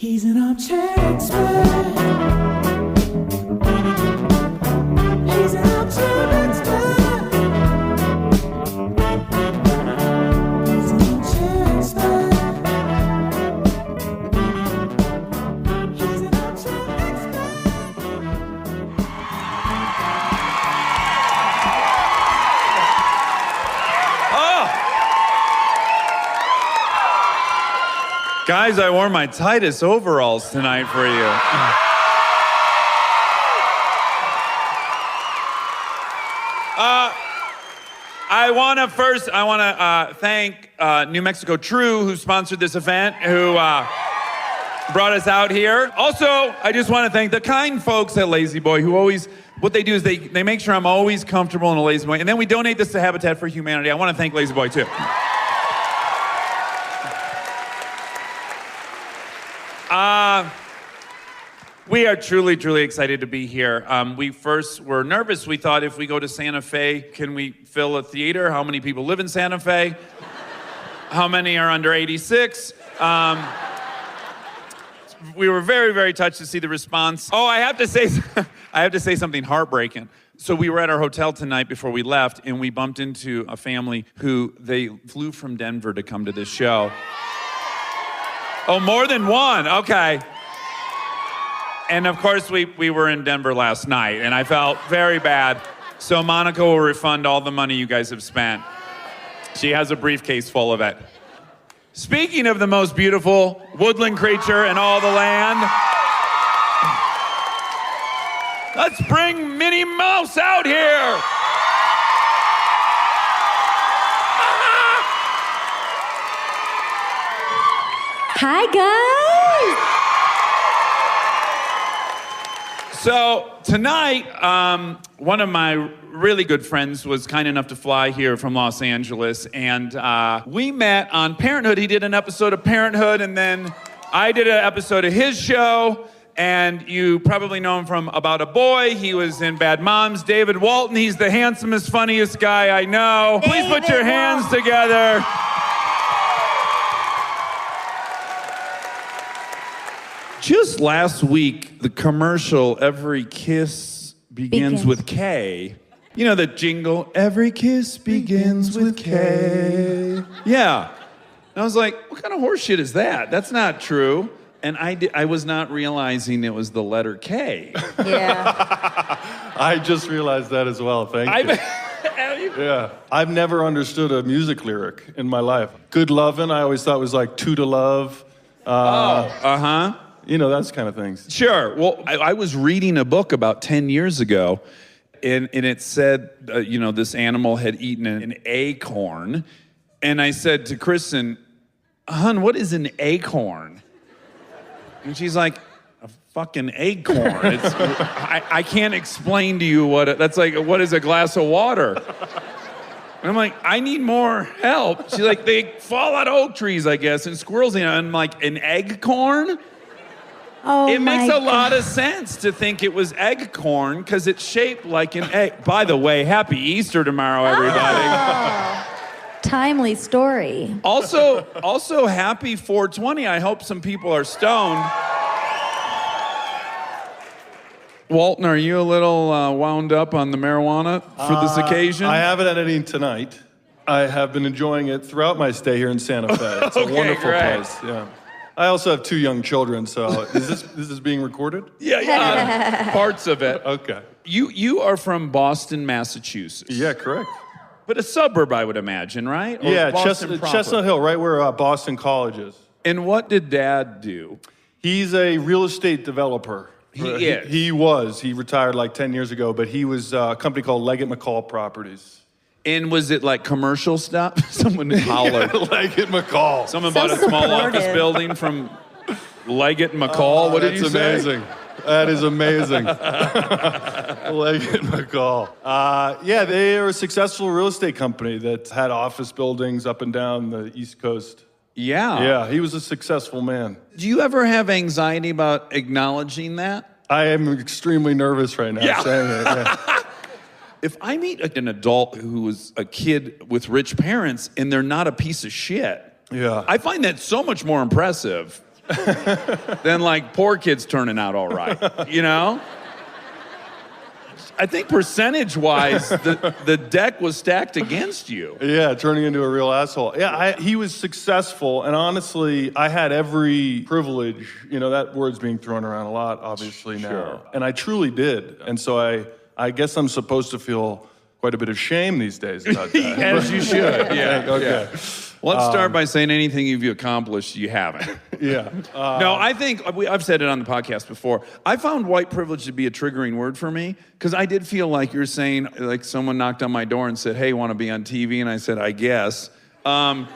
He's an armchair expert. He's an armchair expert. He's an armchair expert. He's an armchair expert. Guys, I wore my tightest overalls tonight for you. I want to thank New Mexico True, who sponsored this event, who brought us out here. Also, I just want to thank the kind folks at Lazy Boy who always, what they do is they make sure I'm always comfortable in a Lazy Boy, and then we donate this to Habitat for Humanity. I want to thank Lazy Boy, too. We are truly, truly excited to be here. We first were nervous. We thought if we go to Santa Fe, can we fill a theater? How many people live in Santa Fe? How many are under 86? We were very, very touched to see the response. Oh, I have to say something heartbreaking. So we were at our hotel tonight before we left, and we bumped into a family who they flew from Denver to come to this show. Oh, more than one, okay. And of course, we were in Denver last night, and I felt very bad. So Monica will refund all the money you guys have spent. She has a briefcase full of it. Speaking of the most beautiful woodland creature in all the land, let's bring Minnie Mouse out here. Hi, guys. So tonight, one of my really good friends was kind enough to fly here from Los Angeles, and we met on Parenthood. He did an episode of Parenthood, and then I did an episode of his show, and you probably know him from About a Boy. He was in Bad Moms. David Walton, he's the handsomest, funniest guy I know. Please put your hands together. Just last week, the commercial, Every Kiss Begins with K. You know the jingle, Every Kiss Begins with K. Yeah. And I was like, what kind of horse shit is that? That's not true. And I was not realizing it was the letter K. Yeah. I just realized that as well, thank you. Yeah, I've never understood a music lyric in my life. Good Lovin', I always thought was like Two to Love. You know, those kind of things. Sure. Well, I was reading a book about 10 years ago, and it said, this animal had eaten an acorn. And I said to Kristen, hon, what is an acorn? And she's like, a fucking acorn. I can't explain to you that's like, what is a glass of water? And I'm like, I need more help. She's like, they fall out of oak trees, I guess, and squirrels, and I'm like, an eggcorn? Oh, it makes a lot of sense to think it was egg corn because it's shaped like an egg. By the way, happy Easter tomorrow, everybody. Oh, timely story. Also happy 420. I hope some people are stoned. Walton, are you a little wound up on the marijuana for this occasion? I haven't had any tonight. I have been enjoying it throughout my stay here in Santa Fe. It's a wonderful place. Yeah. I also have 2 young children, so is this being recorded? Yeah. Parts of it. Okay. You are from Boston, Massachusetts. Yeah, correct. But a suburb, I would imagine, right? Or Yeah, Boston proper? Chestnut Hill, right where Boston College is. And what did Dad do? He's a real estate developer. He is? He was. He retired like 10 years ago, but he was a company called Leggett McCall Properties. And was it like commercial stuff? Someone hollered. Leggett McCall. Someone bought a small office building from Leggett McCall. What did you say? That's amazing. That is amazing. Leggett McCall. Yeah, they are a successful real estate company that had office buildings up and down the East Coast. Yeah. Yeah, he was a successful man. Do you ever have anxiety about acknowledging that? I am extremely nervous right now saying it. Yeah. If I meet an adult who was a kid with rich parents and they're not a piece of shit, Yeah. I find that so much more impressive. than like poor kids turning out all right, you know? I think percentage-wise, the deck was stacked against you. Yeah, turning into a real asshole. Yeah, he was successful, and honestly, I had every privilege. You know, that word's being thrown around a lot, obviously, now. Sure. And I truly did. And so I guess I'm supposed to feel quite a bit of shame these days about that. As you should. Yeah. Okay. Well, let's start by saying anything you've accomplished, you haven't. Yeah. No, I think, I've said it on the podcast before, I found white privilege to be a triggering word for me, because I did feel like you're saying, like someone knocked on my door and said, hey, want to be on TV? And I said, I guess. But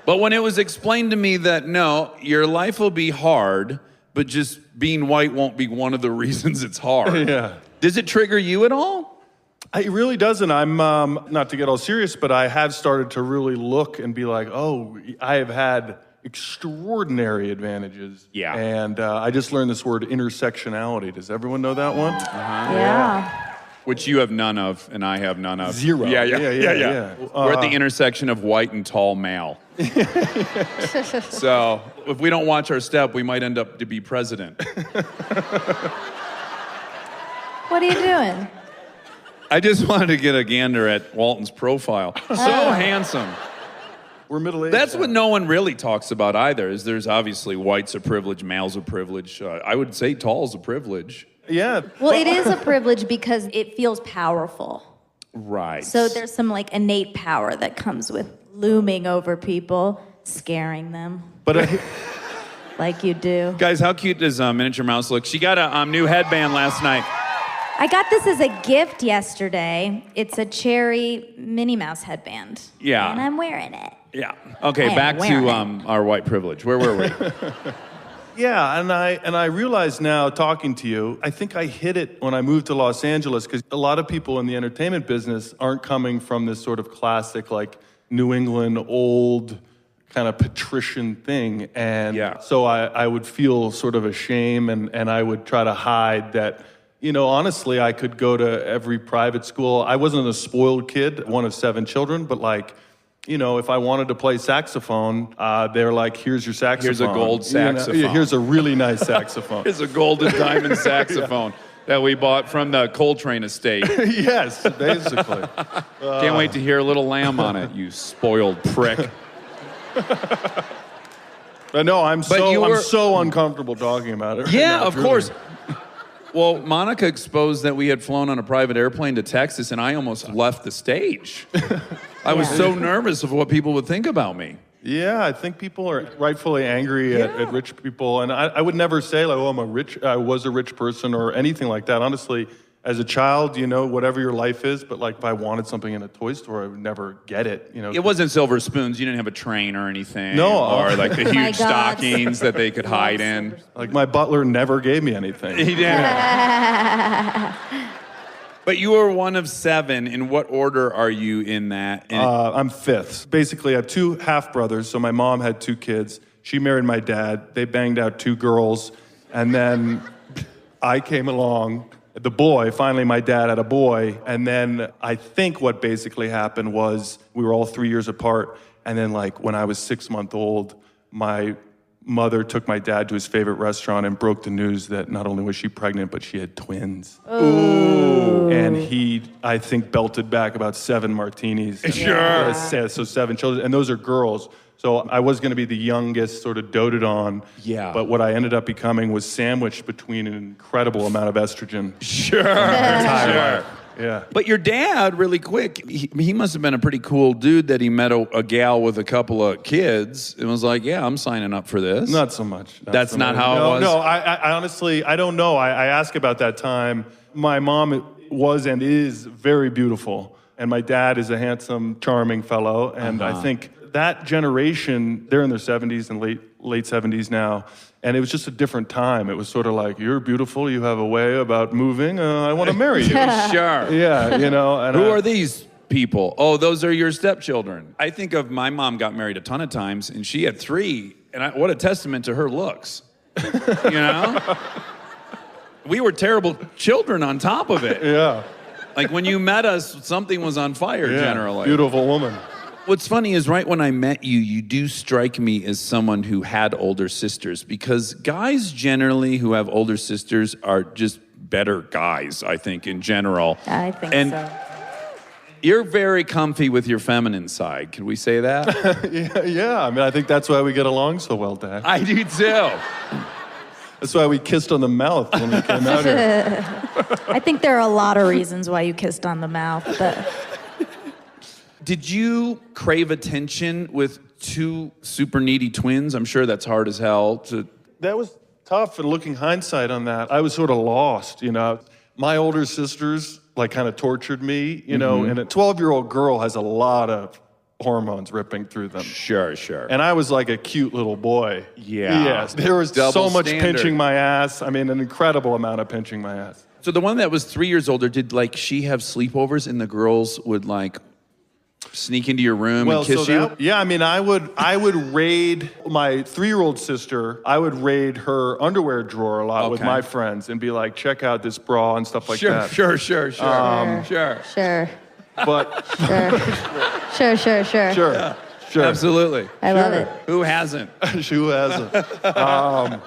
when it was explained to me that, no, your life will be hard, but just being white won't be one of the reasons it's hard. Yeah. Does it trigger you at all? It really doesn't. I'm, not to get all serious, but I have started to really look and be like, oh, I have had extraordinary advantages. Yeah. And I just learned this word intersectionality. Does everyone know that one? Yeah. Which you have none of, and I have none of. Zero. Yeah. Yeah. We're at the intersection of white and tall male. So if we don't watch our step, we might end up to be president. What are you doing? I just wanted to get a gander at Walton's profile. So handsome. We're middle-aged. That's what no one really talks about either, is there's obviously whites are privileged, males are privileged. I would say tall's a privilege. Yeah. Well, it is a privilege because it feels powerful. Right. So there's some like innate power that comes with looming over people, scaring them But like you do. Guys, how cute does Miniature Mouse look? She got a new headband last night. I got this as a gift yesterday. It's a cherry Minnie Mouse headband. Yeah. And I'm wearing it. Yeah. Okay, I am back to wearing our white privilege. Where were we? yeah, and I realize now, talking to you, I think I hit it when I moved to Los Angeles, because a lot of people in the entertainment business aren't coming from this sort of classic, like, New England, old, kind of patrician thing. And Yeah. so I would feel sort of ashamed, and I would try to hide that. You know, honestly, I could go to every private school. I wasn't a spoiled kid, one of 7 children, but like, you know, if I wanted to play saxophone, they're like, here's your saxophone. Here's a gold saxophone. Yeah, here's a really nice saxophone. It's a golden diamond saxophone that we bought from the Coltrane estate. Yes, basically. Can't wait to hear Little Lamb on it, you spoiled prick. But no, I'm were- so uncomfortable talking about it. right Yeah, now, of truly. course. Well, Monica exposed that we had flown on a private airplane to Texas, and I almost left the stage. I was Yeah. so nervous of what people would think about me. Yeah, I think people are rightfully angry at rich people, and I would never say like, "Oh, I was a rich person" or anything like that. Honestly, as a child, you know, whatever your life is, but like if I wanted something in a toy store, I would never get it. You know, It wasn't silver spoons. You didn't have a train or anything. No. Or like the My huge God. stockings that they could hide in. like my butler never gave me anything. Yeah. But you were one of 7. In what order are you in that? I'm 5th. Basically, I have 2 half brothers. So my mom had 2 kids. She married my dad. They banged out 2 girls, and then I came along. The boy, finally my dad had a boy, and then I think what basically happened was we were all 3 years apart, and then like when I was 6 months old, my mother took my dad to his favorite restaurant and broke the news that not only was she pregnant, but she had twins. Ooh. And he, I think, belted back about 7 martinis. Sure. So 7 children, and those are girls. So I was going to be the youngest, sort of doted on. Yeah. But what I ended up becoming was sandwiched between an incredible amount of estrogen. Sure. Yeah. But your dad, really quick, he must have been a pretty cool dude that he met a gal with a couple of kids and was like, yeah, I'm signing up for this. Not so much. That's so not much. how it was? No, I honestly, I don't know. I ask about that time. My mom was and is very beautiful. And my dad is a handsome, charming fellow. And I think that generation, they're in their 70s and late 70s now. And it was just a different time. It was sort of like, you're beautiful, you have a way about moving, I want to marry you. Sure. Yeah, you know. And Who are these people? Oh, those are your stepchildren. I think of my mom got married a ton of times, and she had 3. And what a testament to her looks. You know? We were terrible children on top of it. Yeah. Like when you met us, something was on fire Yeah. generally. Beautiful woman. What's funny is right when I met you, you do strike me as someone who had older sisters, because guys generally who have older sisters are just better guys, I think, in general. I think and so. You're very comfy with your feminine side. Can we say that? Yeah, I mean, I think that's why we get along so well, Dad. I do too. That's why we kissed on the mouth when we came out here. I think there are a lot of reasons why you kissed on the mouth, but Did you crave attention with two super needy twins? I'm sure that's hard as hell to... That was tough, and looking hindsight on that, I was sort of lost, you know. My older sisters, like, kind of tortured me, you know, and a 12-year-old girl has a lot of hormones ripping through them. Sure. And I was like a cute little boy. Yeah. Yes, there was Double so much standard. pinching my ass. I mean, an incredible amount of pinching my ass. So the one that was 3 years older, did, like, she have sleepovers and the girls would, like, sneak into your room and kiss you? Yeah, I mean, I would raid my 3-year-old sister. I would raid her underwear drawer a lot with Okay. my friends and be like, check out this bra and stuff like Sure. that. Sure. sure. But Sure. sure. Absolutely. I love it. Who hasn't? Who hasn't?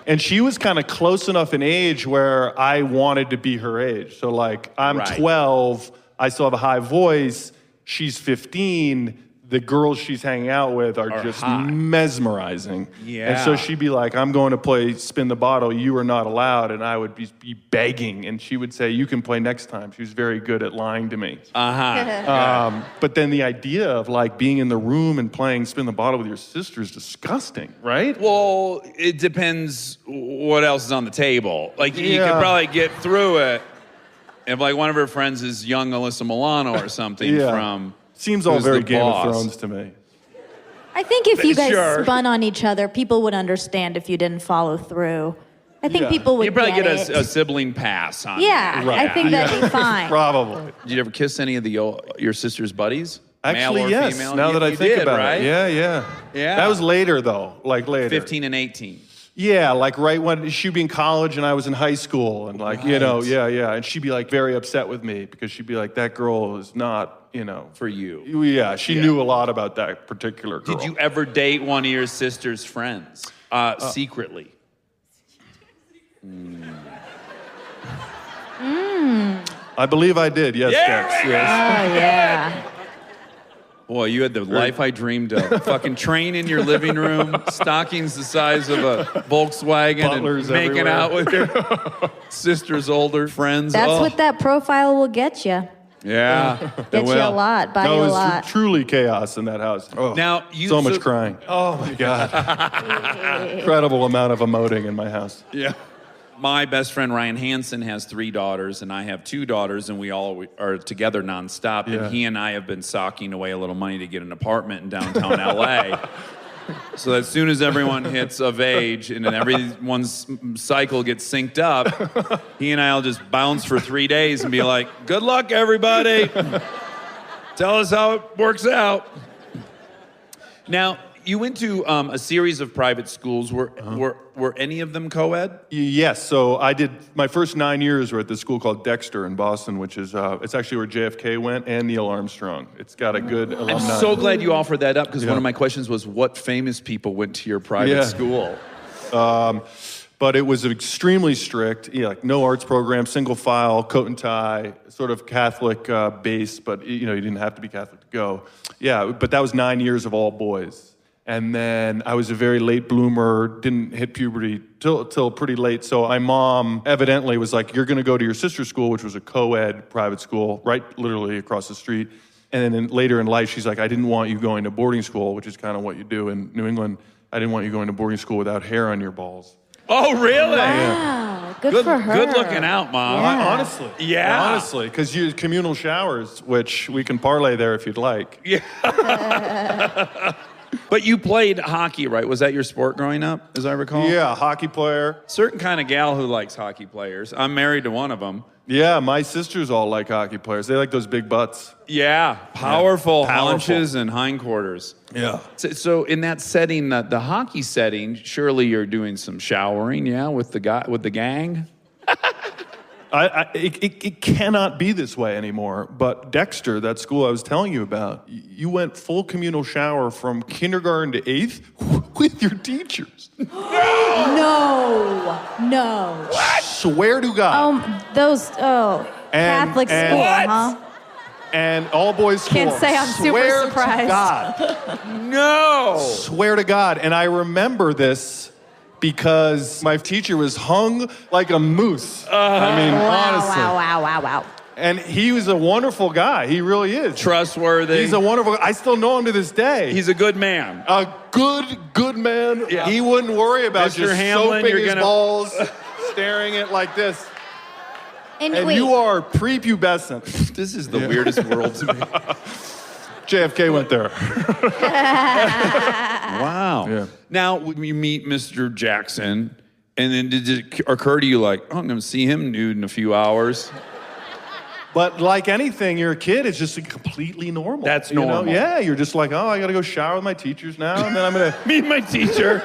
And she was kind of close enough in age where I wanted to be her age. So, like, I'm Right. 12, I still have a high voice. She's 15. The girls she's hanging out with are just hot. mesmerizing. Yeah. And so she'd be like, I'm going to play spin the bottle. You are not allowed. And I would be begging. And she would say, you can play next time. She was very good at lying to me. But then the idea of, like, being in the room and playing spin the bottle with your sister is disgusting, right? Well, it depends what else is on the table. Like, you could Yeah. probably get through it if, like, one of her friends is young Alyssa Milano or something from... Seems all Who's very the Game boss? of Thrones to me. I think if you guys Sure. spun on each other, people would understand if you didn't follow through. I think Yeah. people would You'd probably get it. a sibling pass on Yeah, that. I think that'd be fine. Probably. Did you ever kiss any of your sister's buddies? Actually, Male or yes. female? Now You- that I you think did, about right? it. Yeah. Yeah. That was later, though. Like, later. 15 and 18. Yeah, like right when she'd be in college and I was in high school. And, like, you know, yeah. And she'd be, like, very upset with me because she'd be like, that girl is not, you know. For you. Yeah, she knew a lot about that particular girl. Did you ever date one of your sister's friends secretly? I believe I did, yes, Dex. Oh, Yes. yeah. Boy, you had the life I dreamed of. Fucking train in your living room, stockings the size of a Volkswagen, Butlers and making everywhere. out with your sister's older friends. That's Oh. what that profile will get you. Yeah. it Get you a will. lot, buy No, you it a was lot. truly chaos in that house. Oh, Now, you so much crying. Oh, my God. Incredible amount of emoting in my house. Yeah. My best friend Ryan Hansen has 3 daughters, and I have 2 daughters, and we all are together nonstop. Yeah. And he and I have been socking away a little money to get an apartment in downtown LA. So as soon as everyone hits of age and then everyone's cycle gets synced up, he and I'll just bounce for 3 days and be like, "Good luck, everybody. Tell us how it works out." Now, you went to a series of private schools. Were any of them co-ed? Yes, so I did, my first 9 years were at this school called Dexter in Boston, which is, it's actually where JFK went and Neil Armstrong. It's got a good alumni. I'm so glad you offered that up because Yeah. one of my questions was, what famous people went to your private Yeah. school? But it was extremely strict, like no arts program, single file, coat and tie, sort of Catholic base, but you didn't have to be Catholic to go. Yeah, but that was 9 years of all boys. And then I was a very late bloomer, didn't hit puberty till pretty late. So my mom evidently was like, you're gonna go to your sister's school, which was a co-ed private school, right literally across the street. And then later in life, she's like, I didn't want you going to boarding school, which is kind of what you do in New England. I didn't want you going to boarding school without hair on your balls. Oh, really? Wow, good for her. Good looking out, Mom. Yeah. Honestly. Yeah. Honestly, because you communal showers, which we can parlay there if you'd like. But you played hockey, right? Was that your sport growing up, as I recall? Yeah, hockey player. Certain kind of gal who likes hockey players. I'm married to one of them. Yeah, my sisters all like hockey players. They like those big butts. Yeah, powerful Powerful. haunches and hindquarters. Yeah. So in that setting, the hockey setting, surely you're doing some showering, yeah, with the gang. It cannot be this way anymore. But Dexter, that school I was telling you about, you went full communal shower from kindergarten to 8th with your teachers. No. Swear to God. Catholic school, huh? And all boys school. Can't say I'm super Swear to surprised. God. No. Swear to God. And I remember this because my teacher was hung like a moose. I mean, honestly. Wow. And he was a wonderful guy. He really is. Trustworthy. He's a wonderful guy. I still know him to this day. He's a good man. A good man. Yeah. He wouldn't worry about Mr. just Hamlin, soaping you're his gonna- balls, staring at like this. And And wait, you are prepubescent. This is the weirdest world to me. JFK went there. Wow. Yeah. Now, when you meet Mr. Jackson, and then did it occur to you like, oh, I'm going to see him nude in a few hours? But like anything, you're a kid, it's just completely normal. That's you know? normal. Yeah, you're just like, oh, I gotta go shower with my teachers now, and then I'm gonna... Me and my teacher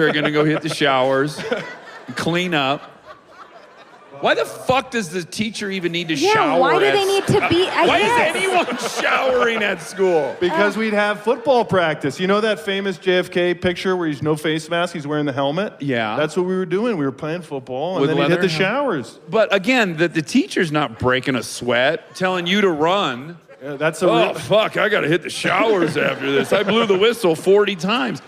are going to go hit the showers, clean up. Why the fuck does the teacher even need to shower? yeah, why do at- they need to be? Why Yes. is anyone showering at school? Because we'd have football practice. You know that famous JFK picture where he's no face mask, he's wearing the helmet? Yeah. That's what we were doing. We were playing football, and With then he'd hit leather the helmet? showers. But again, the teacher's not breaking a sweat, telling you to run. Yeah, that's a Oh, fuck, I got to hit the showers after this. I blew the whistle 40 times.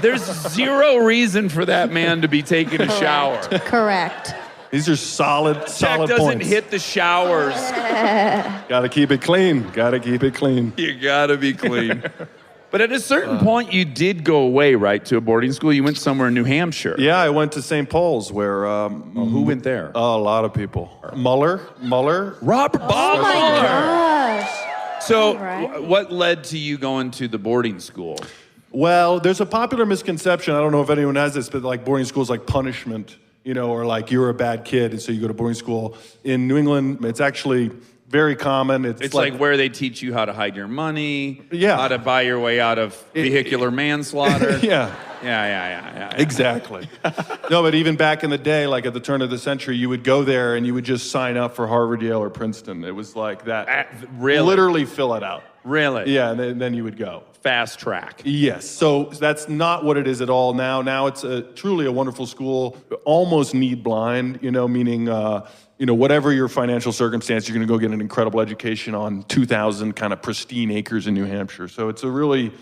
There's zero reason for that man to be taking a shower. Correct. These are solid Jack doesn't points. hit the showers. Gotta keep it clean. Gotta keep it clean. You gotta be clean. But at a certain point, you did go away, right, to a boarding school? You went somewhere in New Hampshire. Yeah, I went to St. Paul's where... Who went there? a lot of people. Muller. Robert Bob Oh my Mueller. gosh. So, Right. what led to you going to the boarding school? Well, there's a popular misconception. I don't know if anyone has this, but like boarding school is like punishment, you know, or like you're a bad kid, and so you go to boarding school. In New England, it's actually very common. It's like where they teach you how to hide your money, Yeah. how to buy your way out of vehicular manslaughter. yeah, Yeah. exactly. No, but even back in the day, like at the turn of the century, you would go there and you would just sign up for Harvard, Yale, or Princeton. It was like that. Really? Literally fill it out. Really? Yeah, and then you would go. Fast track. Yes, so that's not what it is at all now. Now it's truly a wonderful school, almost need blind, you know, meaning, whatever your financial circumstance, you're gonna go get an incredible education on 2,000 kind of pristine acres in New Hampshire. So it's a really,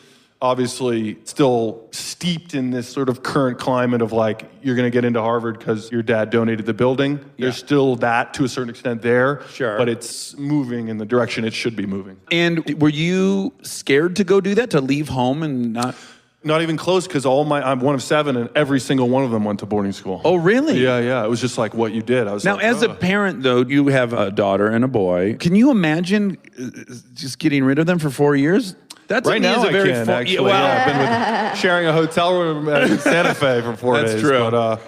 obviously, still steeped in this sort of current climate of like, you're gonna get into Harvard because your dad donated the building. There's still that to a certain extent there. Sure. But it's moving in the direction it should be moving. And were you scared to go do that, to leave home and not? Not even close, because I'm one of 7, and every single one of them went to boarding school. Oh, really? Yeah. It was just like what you did. I was Now, like, as a "Ugh." parent, though, you have a daughter and a boy. Can you imagine just getting rid of them for 4 years? That to Right me now is a I very can, fun- actually. Yeah, well, I've been sharing a hotel room in Santa Fe for 4 That's days. true. But,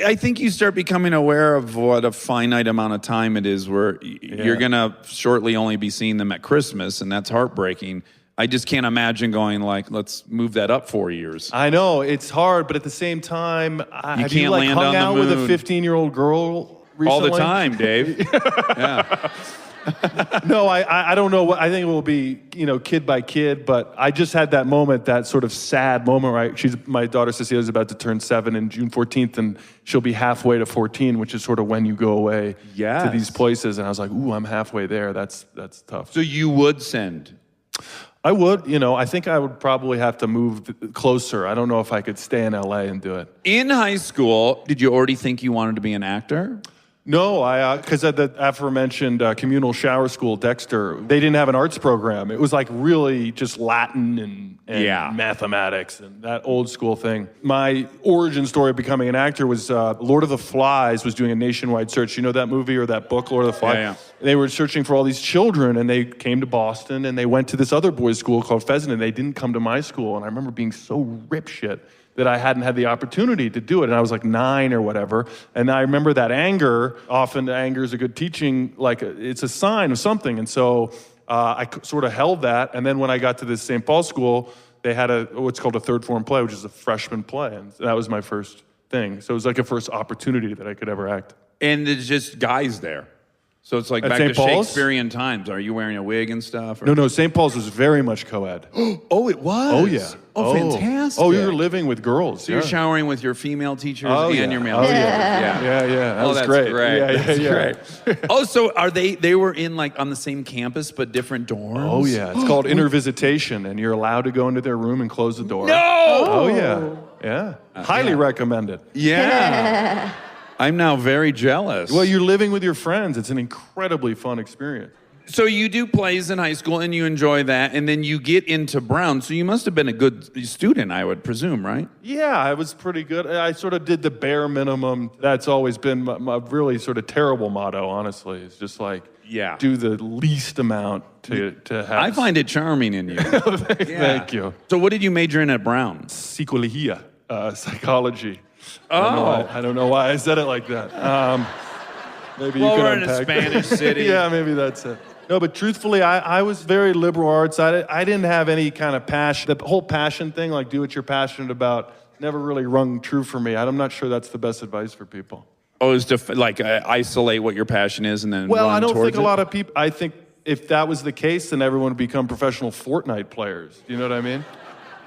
I think you start becoming aware of what a finite amount of time it is where you're going to shortly only be seeing them at Christmas, and that's heartbreaking. I just can't imagine going like, let's move that up 4 years. I know, it's hard, but at the same time, have you can't like land hung on the out with a moon. 15-year-old girl recently? All the time, Dave. Yeah. No, I don't know. I think it will be, kid by kid, but I just had that moment, that sort of sad moment, right? My daughter Cecilia is about to turn 7 in June 14th, and she'll be halfway to 14, which is sort of when you go away to these places. And I was like, ooh, I'm halfway there. That's tough. So you would send? I would, I think I would probably have to move closer. I don't know if I could stay in LA and do it. In high school, did you already think you wanted to be an actor? No, because at the aforementioned communal shower school, Dexter, they didn't have an arts program. It was like really just Latin and mathematics and that old school thing. My origin story of becoming an actor was Lord of the Flies was doing a nationwide search. You know that movie or that book, Lord of the Flies? Yeah. They were searching for all these children, and they came to Boston, and they went to this other boys' school called Pheasant, and they didn't come to my school. And I remember being so ripshit that I hadn't had the opportunity to do it. And I was like 9 or whatever. And I remember that anger, often anger is a good teaching, like it's a sign of something. And so I sort of held that. And then when I got to this St. Paul school, they had what's called a third form play, which is a freshman play. And that was my first thing. So it was like a first opportunity that I could ever act. And there's just guys there. So it's like At back St. to Paul's? Shakespearean times. Are you wearing a wig and stuff? Or? No, St. Paul's was very much co-ed. Oh, it was? Oh, yeah. Oh, fantastic. Oh, you were living with girls. So you're showering with your female teachers Oh, and yeah. your male Oh, teachers. yeah. Yeah. That was that's great. great. Yeah, That's yeah. great. Oh, so are they were in like on the same campus but different dorms? Oh, yeah. It's called intervisitation, and you're allowed to go into their room and close the door. No! Oh, yeah. Yeah. Highly recommend it. Yeah. I'm now very jealous. Well, you're living with your friends. It's an incredibly fun experience. So you do plays in high school and you enjoy that, and then you get into Brown. So you must have been a good student, I would presume, right? Yeah, I was pretty good. I sort of did the bare minimum. That's always been my really sort of terrible motto, honestly. It's just like, do the least amount to have. I find it charming in you. Thank you. So what did you major in at Brown? Psychology, psychology. Oh. I don't know why I said it like that. Maybe Well, you can we're in a unpack Spanish city. Yeah, maybe that's it. No, but truthfully, I was very liberal arts. I didn't have any kind of passion. The whole passion thing, like do what you're passionate about, never really rung true for me. I'm not sure that's the best advice for people. Oh, is to isolate what your passion is and then Well, run I don't towards think a it? lot of people, I think if that was the case, then everyone would become professional Fortnite players. Do you know what I mean?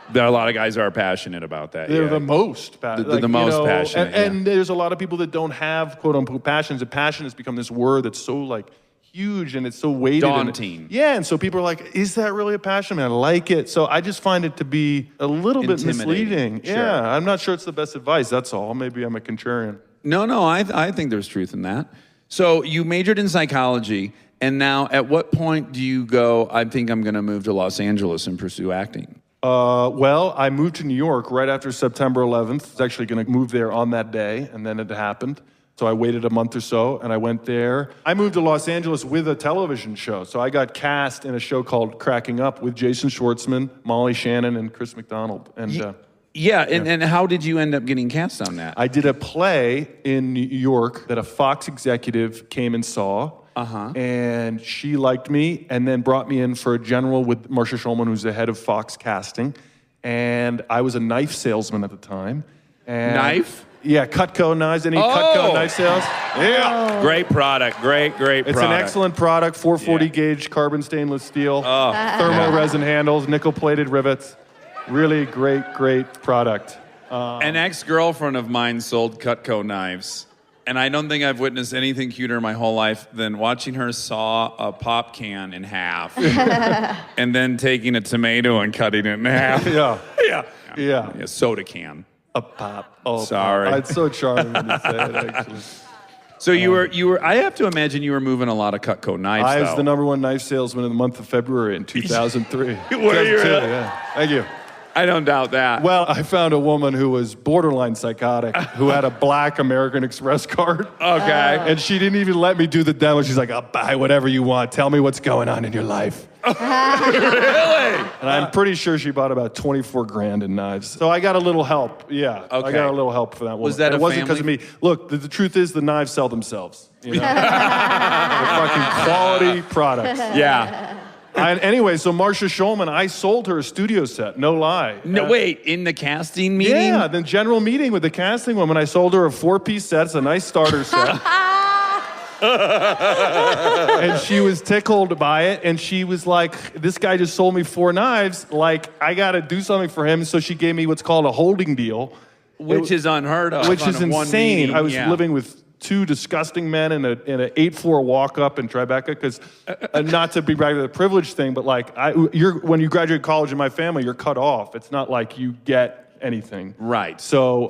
There are a lot of guys that are passionate about that. They're yeah. the most passionate. The most passionate, And there's a lot of people that don't have quote unquote passions. And passion has become this word that's so like huge and it's so weighted. Daunting. And so people are like, is that really a passion? I like it. So I just find it to be a little bit misleading. Sure. Yeah, I'm not sure it's the best advice. That's all. Maybe I'm a contrarian. No, I think there's truth in that. So you majored in psychology, and now at what point do you go, I think I'm going to move to Los Angeles and pursue acting? Well, I moved to New York right after September 11th. I was actually going to move there on that day, and then it happened. So I waited a month or so, and I went there. I moved to Los Angeles with a television show. So I got cast in a show called Cracking Up with Jason Schwartzman, Molly Shannon, and Chris McDonald. And And how did you end up getting cast on that? I did a play in New York that a Fox executive came and saw. And she liked me and then brought me in for a general with Marcia Schulman, who's the head of Fox casting. And I was a knife salesman at the time. And Knife? Yeah, Cutco knives. Any Cutco knife sales? Yeah. Great product. Great product. It's an excellent product, 440 gauge carbon stainless steel, thermal resin handles, nickel-plated rivets. Really great product. An ex-girlfriend of mine sold Cutco knives. And I don't think I've witnessed anything cuter in my whole life than watching her saw a pop can in half and then taking a tomato and cutting it in half. Yeah. A soda can. A pop. Oh, Sorry. Pop. It's so charming when you say it, actually. So you were. I have to imagine you were moving a lot of Cutco knives. I was though. the #1 knife salesman in the month of February in 2003. Were you really? Yeah. Thank you. I don't doubt that. Well, I found a woman who was borderline psychotic, who had a black American Express card. Okay. And she didn't even let me do the demo. She's like, I'll buy whatever you want. Tell me what's going on in your life. Really? And I'm pretty sure she bought about 24 grand in knives. So I got a little help. Yeah. Okay. I got a little help for that woman. Was that and a it wasn't because of family? me. Look, the truth is the knives sell themselves. You know? They're fucking quality products. Yeah. Anyway, so Marcia Schulman, I sold her a studio set, no lie. No, wait. In the casting meeting? Yeah, the general meeting with the casting woman, I sold her a 4-piece set. It's a nice starter set. And she was tickled by it, and she was like, this guy just sold me 4 knives. Like, I got to do something for him. So she gave me what's called a holding deal. Which is unheard of. Which is on one insane. meeting, I was yeah. living with 2 disgusting men in an 8-floor walk-up in Tribeca, because not to be bragging the privilege thing, but like when you graduate college in my family, you're cut off. It's not like you get anything. Right. So,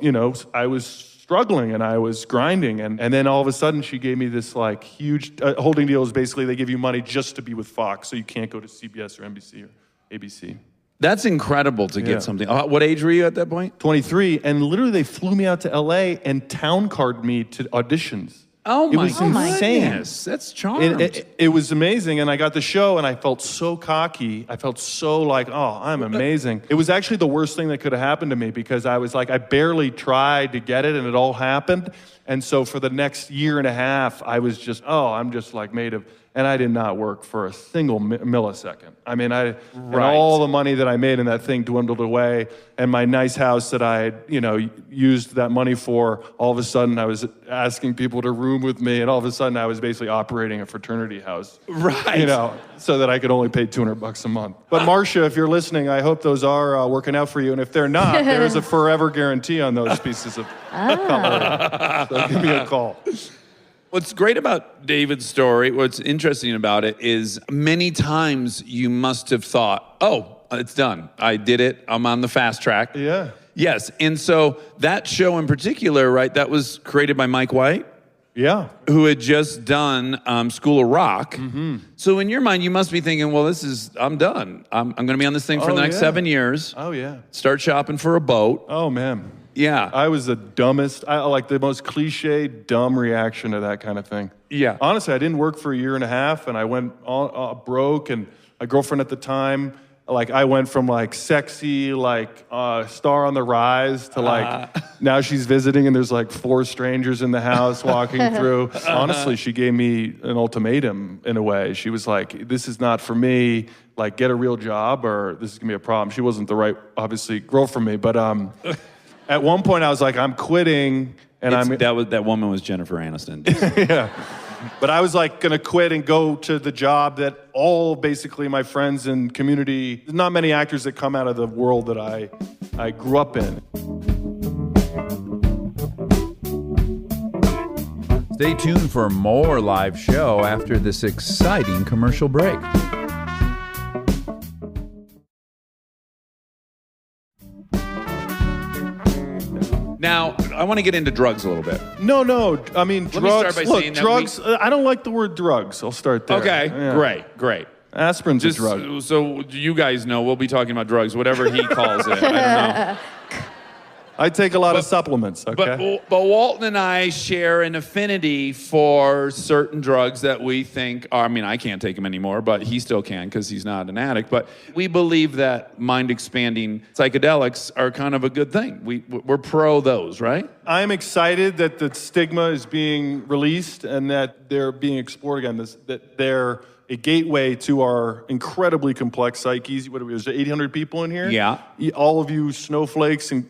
I was struggling and I was grinding, and then all of a sudden she gave me this like huge holding deal. Is basically they give you money just to be with Fox, so you can't go to CBS or NBC or ABC. That's incredible to get something. What age were you at that point? 23, and literally they flew me out to LA and town carded me to auditions. Oh my It was insane. goodness. That's charmed. It was amazing, and I got the show, and I felt so cocky. I felt so like, oh, I'm amazing. It was actually the worst thing that could have happened to me, because I was like, I barely tried to get it, and it all happened. And so for the next year and a half, I was just, I'm just like made of. and I did not work for a single millisecond. I mean, and Right. all the money that I made in that thing dwindled away, and my nice house that I had, used that money for, all of a sudden I was asking people to room with me, and all of a sudden I was basically operating a fraternity house. Right. So that I could only pay $200 a month. But Marcia, if you're listening, I hope those are working out for you, and if they're not, there is a forever guarantee on those pieces of cutlery. So give me a call. What's great about David's story, what's interesting about it is many times you must have thought, oh, it's done. I did it. I'm on the fast track. Yeah. Yes. And so that show in particular, right, that was created by Mike White, Yeah. who had just done School of Rock. Mm-hmm. So in your mind, you must be thinking, well, I'm done. I'm going to be on this thing for the next 7 years. Oh, yeah. Start shopping for a boat. Oh, man. Yeah. I was the dumbest, like the most cliche, dumb reaction to that kind of thing. Yeah. Honestly, I didn't work for a year and a half, and I went broke, and my girlfriend at the time, like I went from like sexy, like star on the rise to like now she's visiting and there's like 4 strangers in the house walking through. Honestly, she gave me an ultimatum in a way. She was like, this is not for me, like get a real job or this is gonna be a problem. She wasn't the right, obviously, girl for me, but at one point I was like, I'm quitting, and that woman was Jennifer Aniston. yeah. But I was like gonna quit and go to the job that all basically my friends and community, there's not many actors that come out of the world that I grew up in. Stay tuned for more live show after this exciting commercial break. Now, I want to get into drugs a little bit. No, I mean, Let me start drugs. by Look, saying that drugs, I don't like the word drugs. I'll start there. Okay, Yeah. great. Aspirin's Just a drug. so you guys know, we'll be talking about drugs, whatever he calls it. I don't know. I take a lot of supplements, okay? But Walton and I share an affinity for certain drugs that we think are, I mean, I can't take them anymore, but he still can because he's not an addict. But we believe that mind-expanding psychedelics are kind of a good thing. We're pro those, right? I'm excited that the stigma is being released and that they're being explored again, that they're a gateway to our incredibly complex psyches. What are we, there's 800 people in here? Yeah. All of you snowflakes and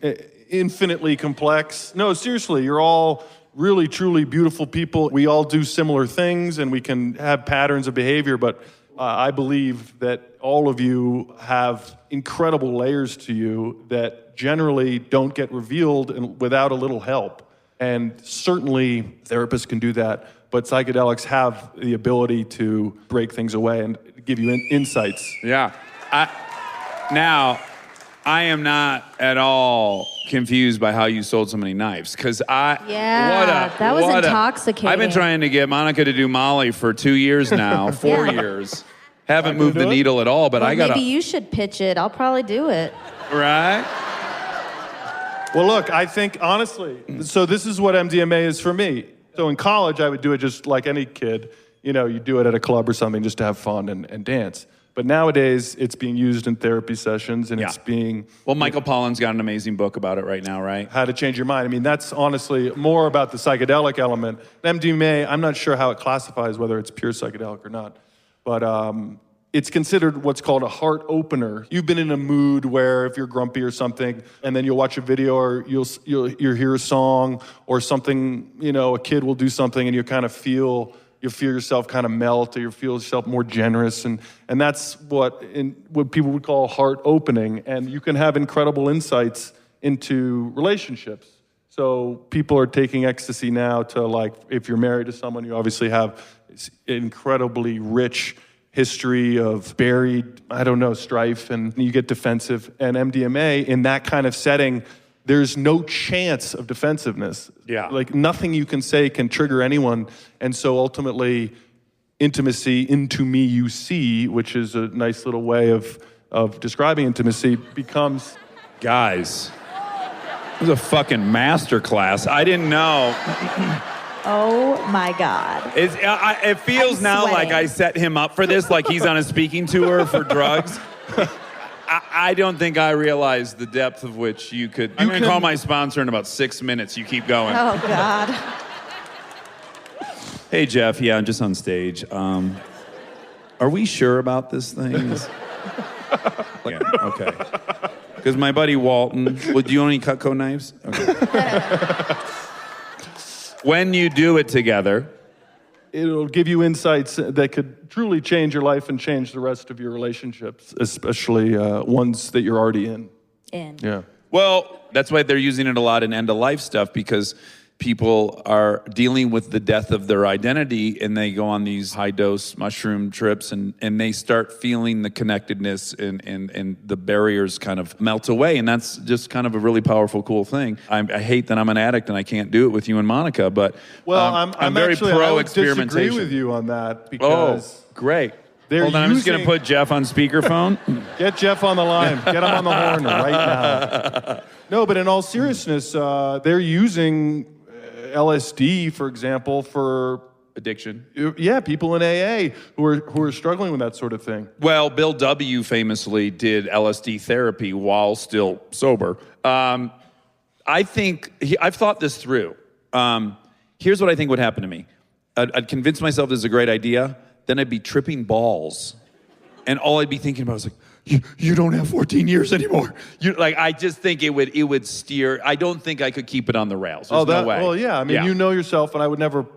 infinitely complex. No, seriously, you're all really, truly beautiful people. We all do similar things and we can have patterns of behavior, but I believe that all of you have incredible layers to you that generally don't get revealed without a little help. And certainly therapists can do that, but psychedelics have the ability to break things away and give you insights. Yeah. I am not at all confused by how you sold so many knives, because that was intoxicating. I've been trying to get Monica to do Molly for 2 years now, 4 years. Haven't moved the needle at all, but Well, I got maybe you should pitch it. I'll probably do it. Right? Well, look, I think, honestly, so this is what MDMA is for me. So in college, I would do it just like any kid. You do it at a club or something just to have fun and dance. But nowadays, it's being used in therapy sessions, and it's being... Well, Michael Pollan's got an amazing book about it right now, right? How to change your mind. I mean, that's honestly more about the psychedelic element. MDMA, I'm not sure how it classifies, whether it's pure psychedelic or not. But it's considered what's called a heart opener. You've been in a mood where if you're grumpy or something, and then you'll watch a video or you'll hear a song or something, a kid will do something and you kind of you'll feel yourself kind of melt, or you feel yourself more generous, and that's what people would call heart opening. And you can have incredible insights into relationships. So people are taking ecstasy now to, like, if you're married to someone, you obviously have incredibly rich history of buried, strife, and you get defensive. And MDMA, in that kind of setting, there's no chance of defensiveness. Yeah. Like, nothing you can say can trigger anyone. And so ultimately, intimacy, into me you see, which is a nice little way of describing intimacy, becomes... Guys, this is a fucking masterclass. I didn't know. Oh my God. It feels I'm now sweating. like I set him up for this, like he's on a speaking tour for drugs. I don't think I realized the depth of which you could... I'm going to call my sponsor in about 6 minutes. You keep going. Oh God. Hey, Jeff. Yeah, I'm just on stage. Are we sure about this thing? Yeah, okay. Because my buddy Walton, do you own any Cutco knives? Okay. When you do it together, It'll give you insights that could truly change your life and change the rest of your relationships, especially ones that you're already in. Yeah. well, that's why they're using it a lot in end-of-life stuff, because people are dealing with the death of their identity, and they go on these high-dose mushroom trips, and they start feeling the connectedness, and the barriers kind of melt away, and that's just kind of a really powerful, cool thing. I hate that I'm an addict and I can't do it with you and Monica, but Well, I'm very actually, I would pro-experimentation. disagree with you on that because great. they're Hold on, I'm just going to using- put Jeff on speakerphone. Get Jeff on the line. Get him on the horn right now. No, but in all seriousness, they're using LSD, for example, for Addiction. people in AA who are struggling with that sort of thing. Well, Bill W. famously did LSD therapy while still sober. I think, I've thought this through. Here's what I think would happen to me. I'd convince myself this is a great idea, then I'd be tripping balls. And all I'd be thinking about is like, you don't have 14 years anymore. I just think it would steer. I don't think I could keep it on the rails. There's no way. Well, yeah. I mean, you know yourself, and I would never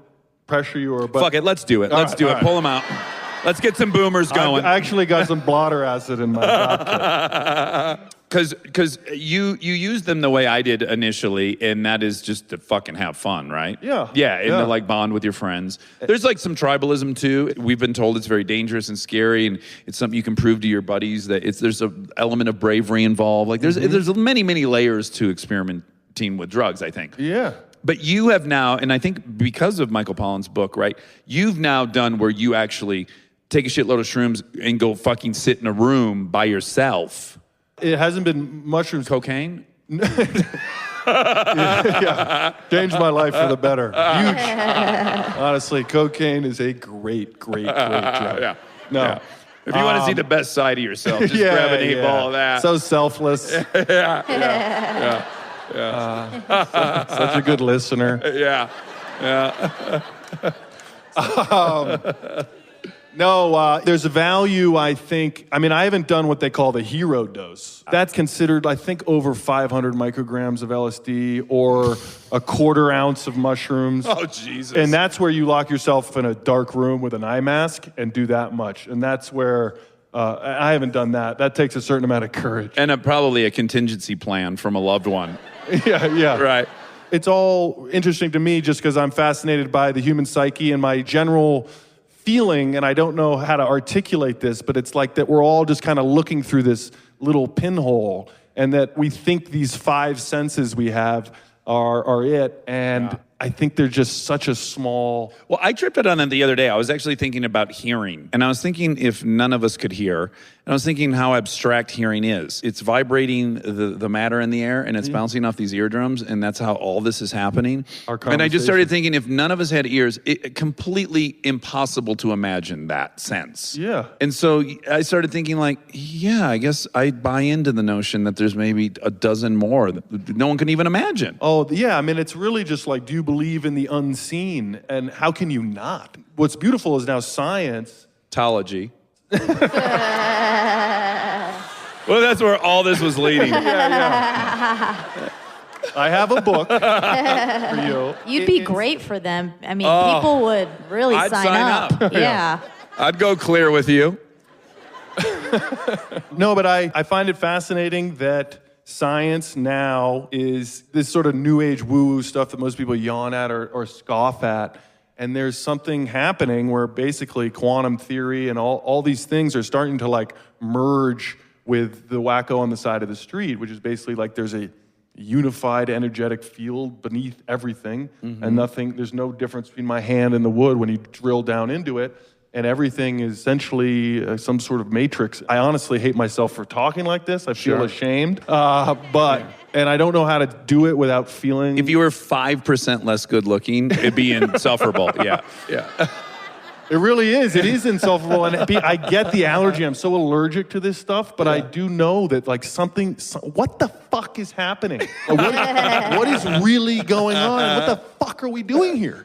pressure you or. But fuck it. Let's do it. Let's do it. Pull them out. Let's get some boomers going. I actually got some blotter acid in my vodka. Because you use them the way I did initially, and that is just to fucking have fun, right? Yeah. Yeah, and to like bond with your friends. There's like some tribalism too. We've been told it's very dangerous and scary, and it's something you can prove to your buddies that there's an element of bravery involved. Like there's many, many layers to experimenting with drugs, I think. Yeah. But you have now, and I think because of Michael Pollan's book, right, you've now done where you actually take a shitload of shrooms and go fucking sit in a room by yourself. It hasn't been mushrooms. Cocaine? Yeah. Changed my life for the better. Huge. Honestly, cocaine is a great drug. Yeah. No. Yeah. If you want to see the best side of yourself, just grab an 8-ball of that. So selfless. Such Such a good listener. Yeah. No, there's a value, I think. I mean, I haven't done what they call the hero dose. That's considered, I think, over 500 micrograms of LSD or a quarter ounce of mushrooms. Oh, Jesus. And that's where you lock yourself in a dark room with an eye mask and do that much. And that's where I haven't done that. That takes a certain amount of courage. And probably a contingency plan from a loved one. Yeah. Right. It's all interesting to me just because I'm fascinated by the human psyche and my general feeling, and I don't know how to articulate this, but it's like that we're all just kind of looking through this little pinhole, and that we think these 5 senses we have are it, and I think they're just such a small... Well, I tripped out on it the other day. I was actually thinking about hearing. And I was thinking if none of us could hear. And I was thinking how abstract hearing is. It's vibrating the matter in the air, and it's bouncing off these eardrums, and that's how all this is happening. And I just started thinking if none of us had ears, it completely impossible to imagine that sense. Yeah. And so I started thinking like, yeah, I guess I buy into the notion that there's maybe a dozen more that no one can even imagine. Oh, yeah, I mean, it's really just like, do you believe in the unseen? And how can you not? What's beautiful is now science... Tology. Well, that's where all this was leading. I have a book for you. You'd be great for them. I mean, people would really I'd sign sign up. up. Yeah. I'd go clear with you. No, but I find it fascinating that science now is this sort of new age woo-woo stuff that most people yawn at or scoff at. And there's something happening where basically quantum theory and all these things are starting to like merge with the wacko on the side of the street, which is basically like there's a unified energetic field beneath everything, and there's no difference between my hand and the wood when you drill down into it, and everything is essentially some sort of matrix. I honestly hate myself for talking like this. I feel ashamed, and I don't know how to do it without feeling... If you were 5% less good looking, it'd be insufferable. Yeah. It really is. It is insufferable, and I get the allergy. I'm so allergic to this stuff, but I do know that like what the fuck is happening? What is really going on? What the fuck are we doing here?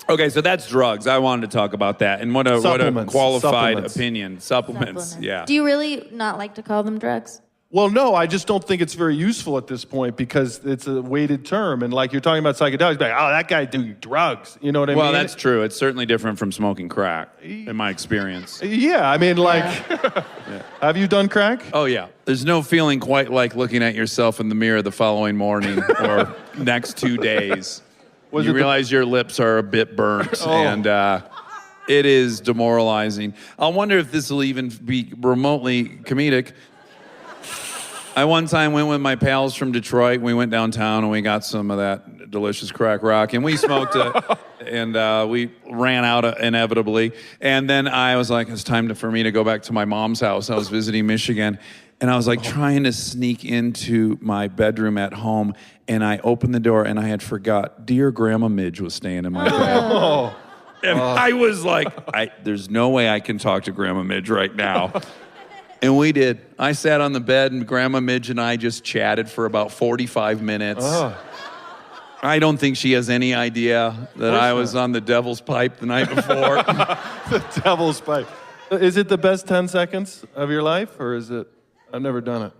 Okay, so that's drugs. I wanted to talk about that. And what a Supplements. qualified Supplements. opinion. Supplements. Yeah. Do you really not like to call them drugs? Well, no, I just don't think it's very useful at this point because it's a weighted term. And like you're talking about psychedelics, like, oh, that guy doing drugs. You know what I mean? Well, that's true. It's certainly different from smoking crack, in my experience. Yeah, I mean, like, have you done crack? Oh, yeah. There's no feeling quite like looking at yourself in the mirror the following morning or next 2 days. You realize your lips are a bit burnt, and it is demoralizing. I wonder if this will even be remotely comedic. I one time went with my pals from Detroit. We went downtown and we got some of that delicious crack rock, and we smoked it, and we ran out inevitably. And then I was like, it's time for me to go back to my mom's house. I was visiting Michigan, and I was like trying to sneak into my bedroom at home, and I opened the door, and I had forgot dear Grandma Midge was staying in my bed. And I was like, there's no way I can talk to Grandma Midge right now. And we did. I sat on the bed, and Grandma Midge and I just chatted for about 45 minutes. I don't think she has any idea that I was on the devil's pipe the night before. The devil's pipe. Is it the best 10 seconds of your life, or is it? I've never done it.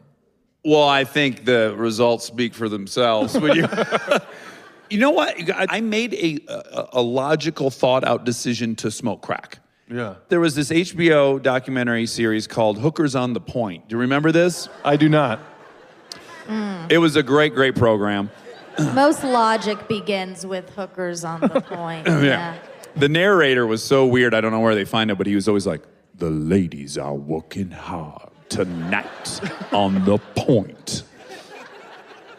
Well, I think the results speak for themselves. You know what? I made a logical, thought-out decision to smoke crack. Yeah. There was this HBO documentary series called Hookers on the Point. Do you remember this? I do not. It was a great, great program. Most logic begins with hookers on the point. Yeah. The narrator was so weird, I don't know where they find it, but he was always like, the ladies are working hard tonight on the point.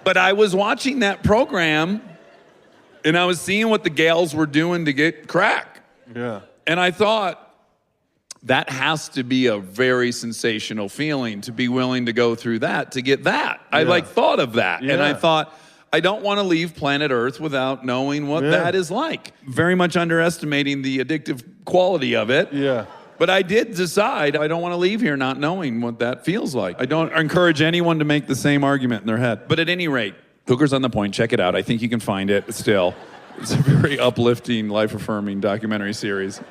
But I was watching that program, and I was seeing what the gals were doing to get crack. Yeah. And I thought, that has to be a very sensational feeling to be willing to go through that to get that. I thought of that. Yeah. And I thought, I don't want to leave planet Earth without knowing what that is like. Very much underestimating the addictive quality of it. Yeah. But I did decide I don't want to leave here not knowing what that feels like. I don't encourage anyone to make the same argument in their head. But at any rate, Hookers on the Point, check it out. I think you can find it still. It's a very uplifting, life-affirming documentary series.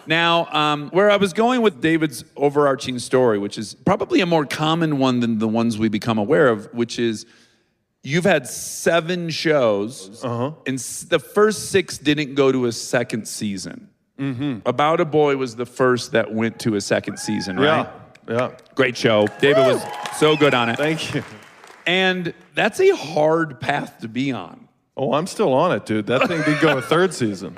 Now, where I was going with David's overarching story, which is probably a more common one than the ones we become aware of, which is you've had 7 shows, and the first 6 didn't go to a second season. About a Boy was the first that went to a second season, right? Yeah. Great show. David was so good on it. Thank you. And that's a hard path to be on. Oh, I'm still on it, dude. That thing did go a 3rd season.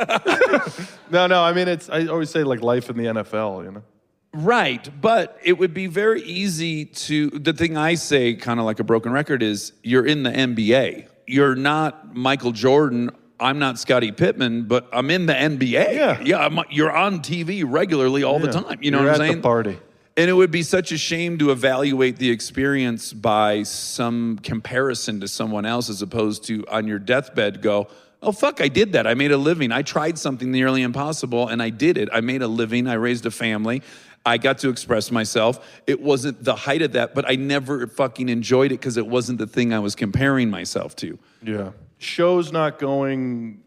No, I mean, I always say like life in the NFL, you know? Right, but it would be very easy the thing I say, kind of like a broken record, is you're in the NBA. You're not Michael Jordan. I'm not Scottie Pippen, but I'm in the NBA. Yeah, you're on TV regularly all the time. You know You're what I'm at saying? the party. And it would be such a shame to evaluate the experience by some comparison to someone else as opposed to on your deathbed go, oh, fuck, I did that. I made a living. I tried something nearly impossible, and I did it. I made a living. I raised a family. I got to express myself. It wasn't the height of that, but I never fucking enjoyed it because it wasn't the thing I was comparing myself to. Yeah. Show's not going,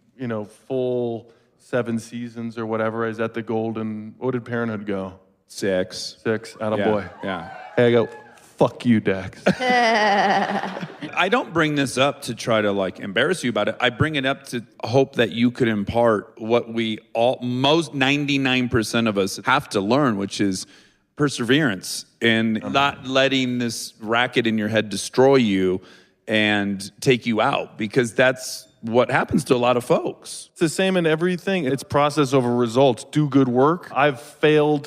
full 7 seasons or whatever. Is that the golden, what did Parenthood go? 6. 6, attaboy. Yeah. Hey, I go, fuck you, Dax. I don't bring this up to try to embarrass you about it. I bring it up to hope that you could impart what most 99% of us have to learn, which is perseverance and not letting this racket in your head destroy you and take you out, because that's what happens to a lot of folks. It's the same in everything. It's process over results. Do good work. I've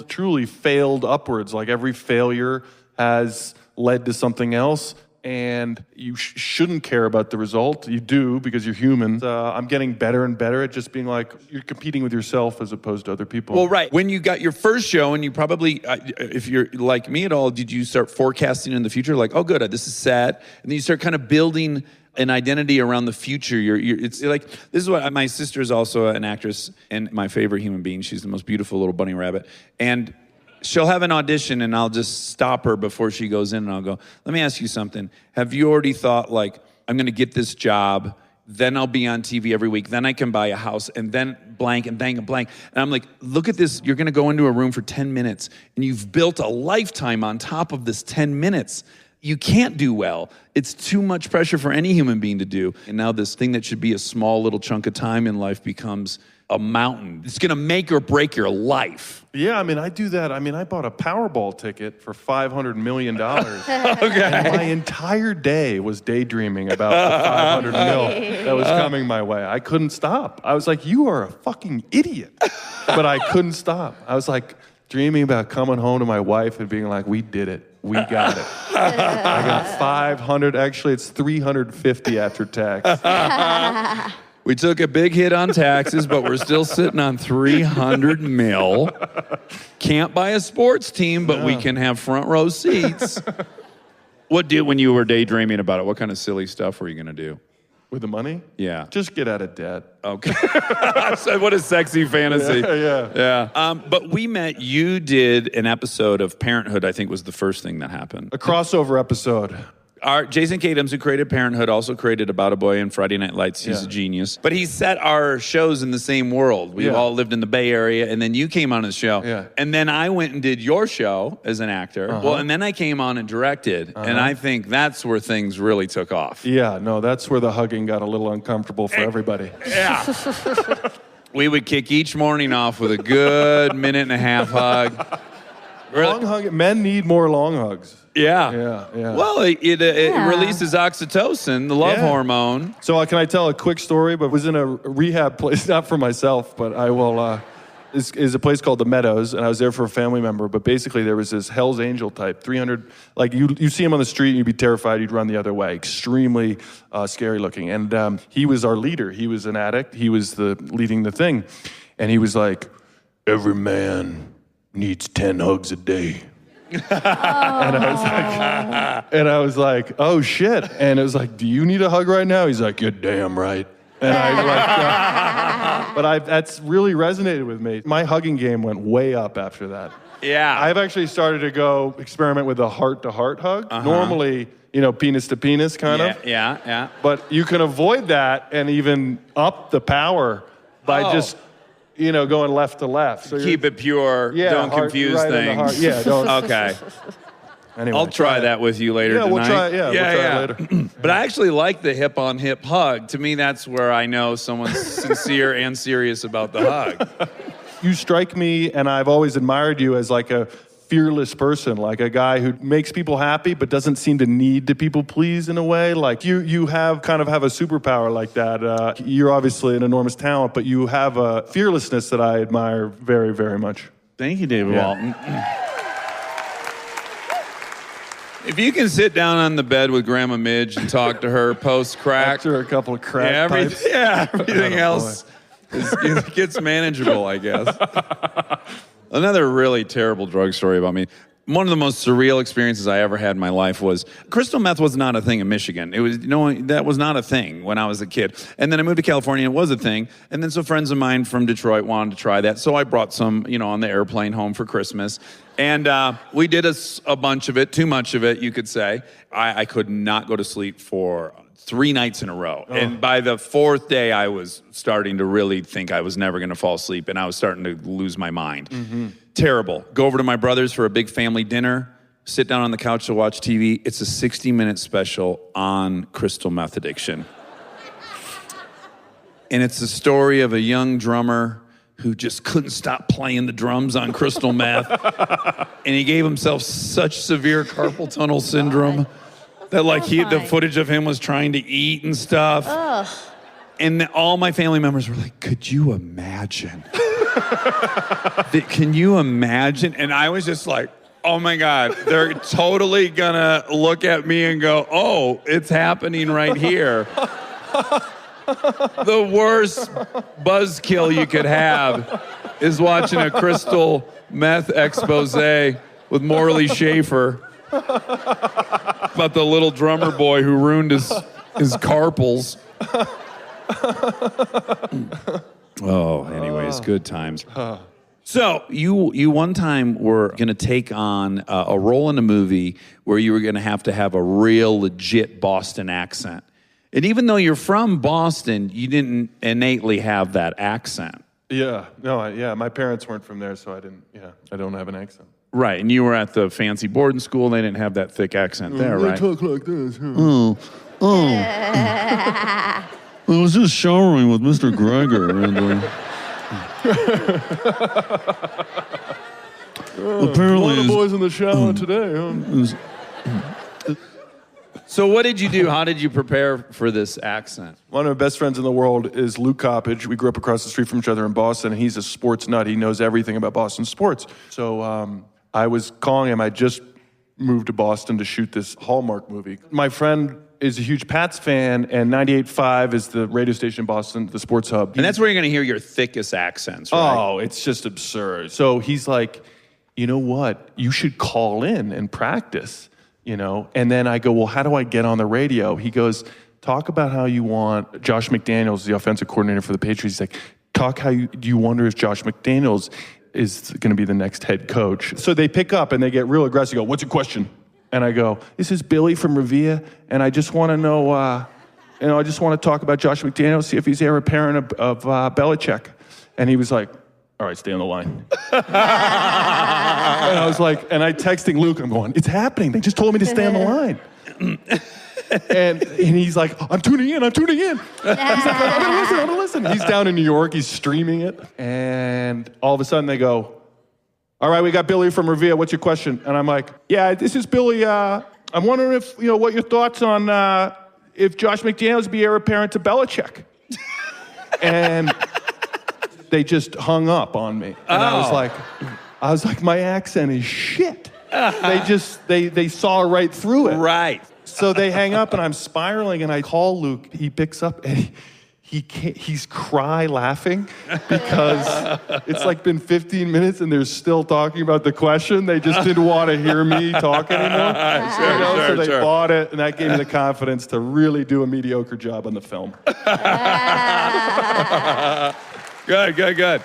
truly failed upwards. Like every failure has led to something else, and you shouldn't care about the result. You do because you're human. I'm getting better and better at just being like, you're competing with yourself as opposed to other people. Well, right. When you got your first show, and you probably, if you're like me at all, did you start forecasting in the future? Like, oh, good, this is sad. And then you start kind of building an identity around the future. It's like, this is what, my sister is also an actress and my favorite human being. She's the most beautiful little bunny rabbit. And she'll have an audition, and I'll just stop her before she goes in, and I'll go, let me ask you something. Have you already thought, I'm going to get this job, then I'll be on TV every week, then I can buy a house, and then blank and bang and blank. And I'm like, look at this. You're going to go into a room for 10 minutes, and you've built a lifetime on top of this 10 minutes. You can't do well. It's too much pressure for any human being to do. And now this thing that should be a small little chunk of time in life becomes a mountain. It's going to make or break your life. Yeah, I mean, I do that. I mean, I bought a Powerball ticket for $500 million. Okay. And my entire day was daydreaming about the $500 mil that was coming my way. I couldn't stop. I was like, you are a fucking idiot. But I couldn't stop. I was like dreaming about coming home to my wife and being like, we did it. We got it. I got 500. Actually, it's 350 after tax. We took a big hit on taxes, but we're still sitting on 300 mil. Can't buy a sports team, but we can have front row seats. When you were daydreaming about it, what kind of silly stuff were you going to do? With the money? Yeah. Just get out of debt. Okay. What a sexy fantasy. Yeah. But we met, you did an episode of Parenthood, I think was the first thing that happened. A crossover episode. Jason Katims, who created Parenthood, also created About a Boy and Friday Night Lights. He's a genius. But he set our shows in the same world. We've all lived in the Bay Area, and then you came on his show. Yeah. And then I went and did your show as an actor. Well, and then I came on and directed, and I think that's where things really took off. Yeah, no, that's where the hugging got a little uncomfortable for everybody. Yeah. We would kick each morning off with a good minute and a half hug. Long hug. Men need more long hugs. Yeah. Well, it releases oxytocin, the love hormone. So can I tell a quick story? But I was in a rehab place, not for myself, but I will. This is a place called the Meadows, and I was there for a family member. But basically, there was this Hell's Angel type, 300. Like you see him on the street, and you'd be terrified. You'd run the other way. Extremely scary looking. And he was our leader. He was an addict. He was leading the thing, and he was like, "Every man needs 10 hugs a day." And I was like, oh shit. And it was like, do you need a hug right now? He's like, you're damn right. And I like, that's really resonated with me. My hugging game went way up after that. Yeah. I've actually started to go experiment with a heart-to-heart hug. Normally, penis to penis kind of. Yeah. But you can avoid that and even up the power by just going left to left. So keep it pure. Don't confuse right things. Yeah, don't. Okay. Anyway, I'll try that with you later tonight. We'll try it later. But I actually like the hip-on-hip hug. To me, that's where I know someone's sincere and serious about the hug. You strike me, and I've always admired you as like a fearless person, like a guy who makes people happy but doesn't seem to need to people please in a way. Like you have a superpower like that. You're obviously an enormous talent, but you have a fearlessness that I admire very, very much. Thank you, David Walton. If you can sit down on the bed with Grandma Midge and talk to her post-crack. After a couple of crack pipes. Everything else gets manageable, I guess. Another really terrible drug story about me. One of the most surreal experiences I ever had in my life was crystal meth was not a thing in Michigan. It was that was not a thing when I was a kid. And then I moved to California and it was a thing. And then some friends of mine from Detroit wanted to try that. So I brought some, on the airplane home for Christmas. And we did a bunch of it, too much of it, you could say. I could not go to sleep for 3 nights in a row. Oh. And by the 4th day, I was starting to really think I was never going to fall asleep, and I was starting to lose my mind. Mm-hmm. Terrible. Go over to my brother's for a big family dinner, sit down on the couch to watch TV. It's a 60-minute special on crystal meth addiction. And it's the story of a young drummer who just couldn't stop playing the drums on crystal meth. And he gave himself such severe carpal tunnel syndrome that the footage of him was trying to eat and stuff. Ugh. And all my family members were like, could you imagine? Can you imagine? And I was just like, oh my God, they're totally gonna look at me and go, oh, it's happening right here. The worst buzzkill you could have is watching a crystal meth expose with Morley Schaefer about the little drummer boy who ruined his carpals. Anyways, good times. So you one time were going to take on a role in a movie where you were going to have a real legit Boston accent. And even though you're from Boston, you didn't innately have that accent. Yeah, no, my parents weren't from there, so I don't have an accent. Right, and you were at the fancy boarding school, they didn't have that thick accent there, right? They talk like this. I was just showering with Mr. Greger, and apparently, One of the boys in the shower today. So what did you do? How did you prepare for this accent? One of my best friends in the world is Luke Coppage. We grew up across the street from each other in Boston, and he's a sports nut. He knows everything about Boston sports. So I was calling him. I just moved to Boston to shoot this Hallmark movie. My friend is a huge Pats fan, and 98.5 is the radio station in Boston, the sports hub. And that's where you're going to hear your thickest accents, right? Oh, it's just absurd. So he's like, you know what? You should call in and practice, And then I go, well, how do I get on the radio? He goes, talk about how you want Josh McDaniels, the offensive coordinator for the Patriots. He's like, do you wonder if Josh McDaniels is going to be the next head coach? So they pick up and they get real aggressive. Go, what's your question? And I go, this is Billy from Revere, and I just want to know, I just want to talk about Josh McDaniels, see if he's heir apparent of Belichick. And he was like, all right, stay on the line. And I was like, and I texting Luke, I'm going, it's happening. They just told me to stay on the line. and he's like, I'm tuning in. He's like, I'm gonna listen. He's down in New York. He's streaming it. And all of a sudden they go, all right, we got Billy from Revere. What's your question? And I'm like, yeah, this is Billy. I'm wondering if, what your thoughts on if Josh McDaniels be heir apparent to Belichick. And they just hung up on me. And I was like, my accent is shit. They saw right through it. Right. So they hang up and I'm spiraling and I call Luke. He picks up and he's cry laughing because it's like been 15 minutes and they're still talking about the question. They just didn't want to hear me talk anymore. So they bought it, and that gave me the confidence to really do a mediocre job on the film. Good.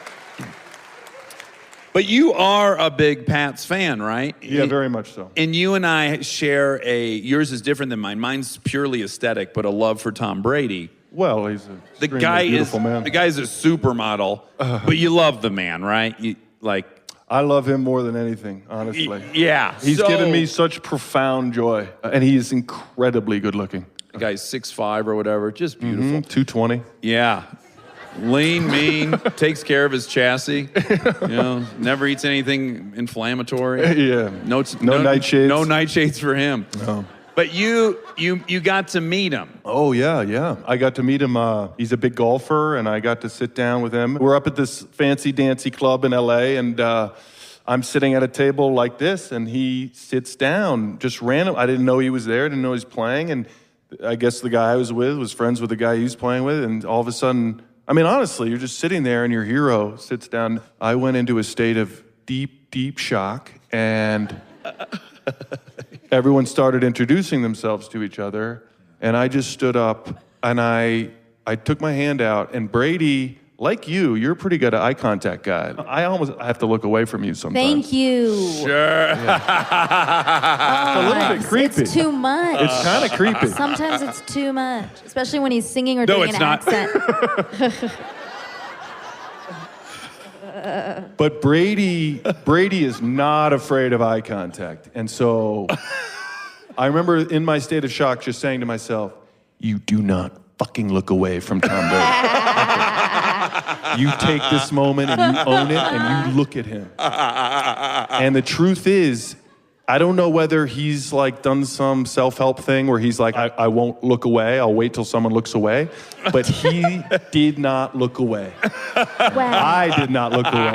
But you are a big Pats fan, right? Yeah, very much so. And you and I share yours is different than mine. Mine's purely aesthetic, but a love for Tom Brady. Well, he's an extremely beautiful man. The guy's a supermodel, but you love the man, right? I love him more than anything, honestly. Yeah. He's given me such profound joy, and he is incredibly good looking. The guy's 6'5" or whatever, just beautiful. 220. Yeah. Lean, mean, takes care of his chassis. Never eats anything inflammatory. Yeah. No nightshades. No nightshades for him. No. But you got to meet him. Oh, yeah. I got to meet him. He's a big golfer, and I got to sit down with him. We're up at this fancy dancy club in L.A., and I'm sitting at a table like this, and he sits down just random. I didn't know he was there. I didn't know he was playing, and I guess the guy I was with was friends with the guy he was playing with, and all of a sudden, honestly, you're just sitting there, and your hero sits down. I went into a state of deep, deep shock, and everyone started introducing themselves to each other, and I just stood up, and I took my hand out, and Brady, like you're a pretty good eye contact guy. I almost have to look away from you sometimes. Thank you. Sure. Yeah. A little bit creepy. It's too much. It's kind of creepy. Sometimes it's too much, especially when he's singing or doing an accent. But Brady is not afraid of eye contact. And so I remember in my state of shock just saying to myself, you do not fucking look away from Tom Brady. You take this moment and you own it and you look at him. And the truth is, I don't know whether he's done some self-help thing where he's like, I won't look away. I'll wait till someone looks away. But he did not look away. I did not look away.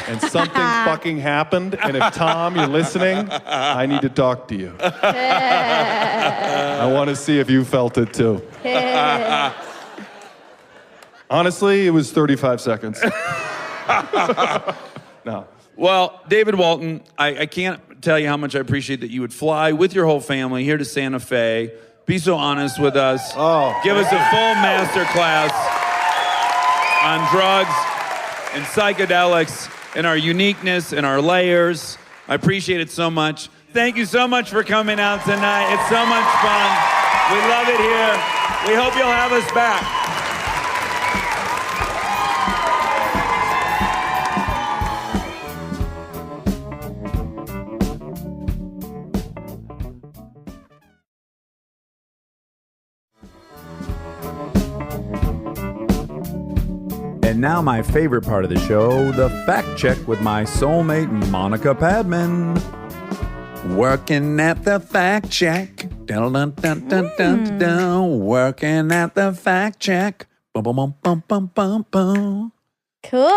And something fucking happened. And if Tom, you're listening, I need to talk to you. I want to see if you felt it too. Honestly, it was 35 seconds. No. Well, David Walton, I can't tell you how much I appreciate that you would fly with your whole family here to Santa Fe, be so honest with us, give us a full master class on drugs and psychedelics and our uniqueness and our layers. I appreciate it so much. Thank you so much for coming out tonight. It's so much fun. We love it here. We hope you'll have us back. And now my favorite part of the show, the fact check with my soulmate, Monica Padman. Working at the fact check. Dun, dun, dun, dun, dun, dun. Working at the fact check. Bum, bum, bum, bum, bum, bum, bum. Cool.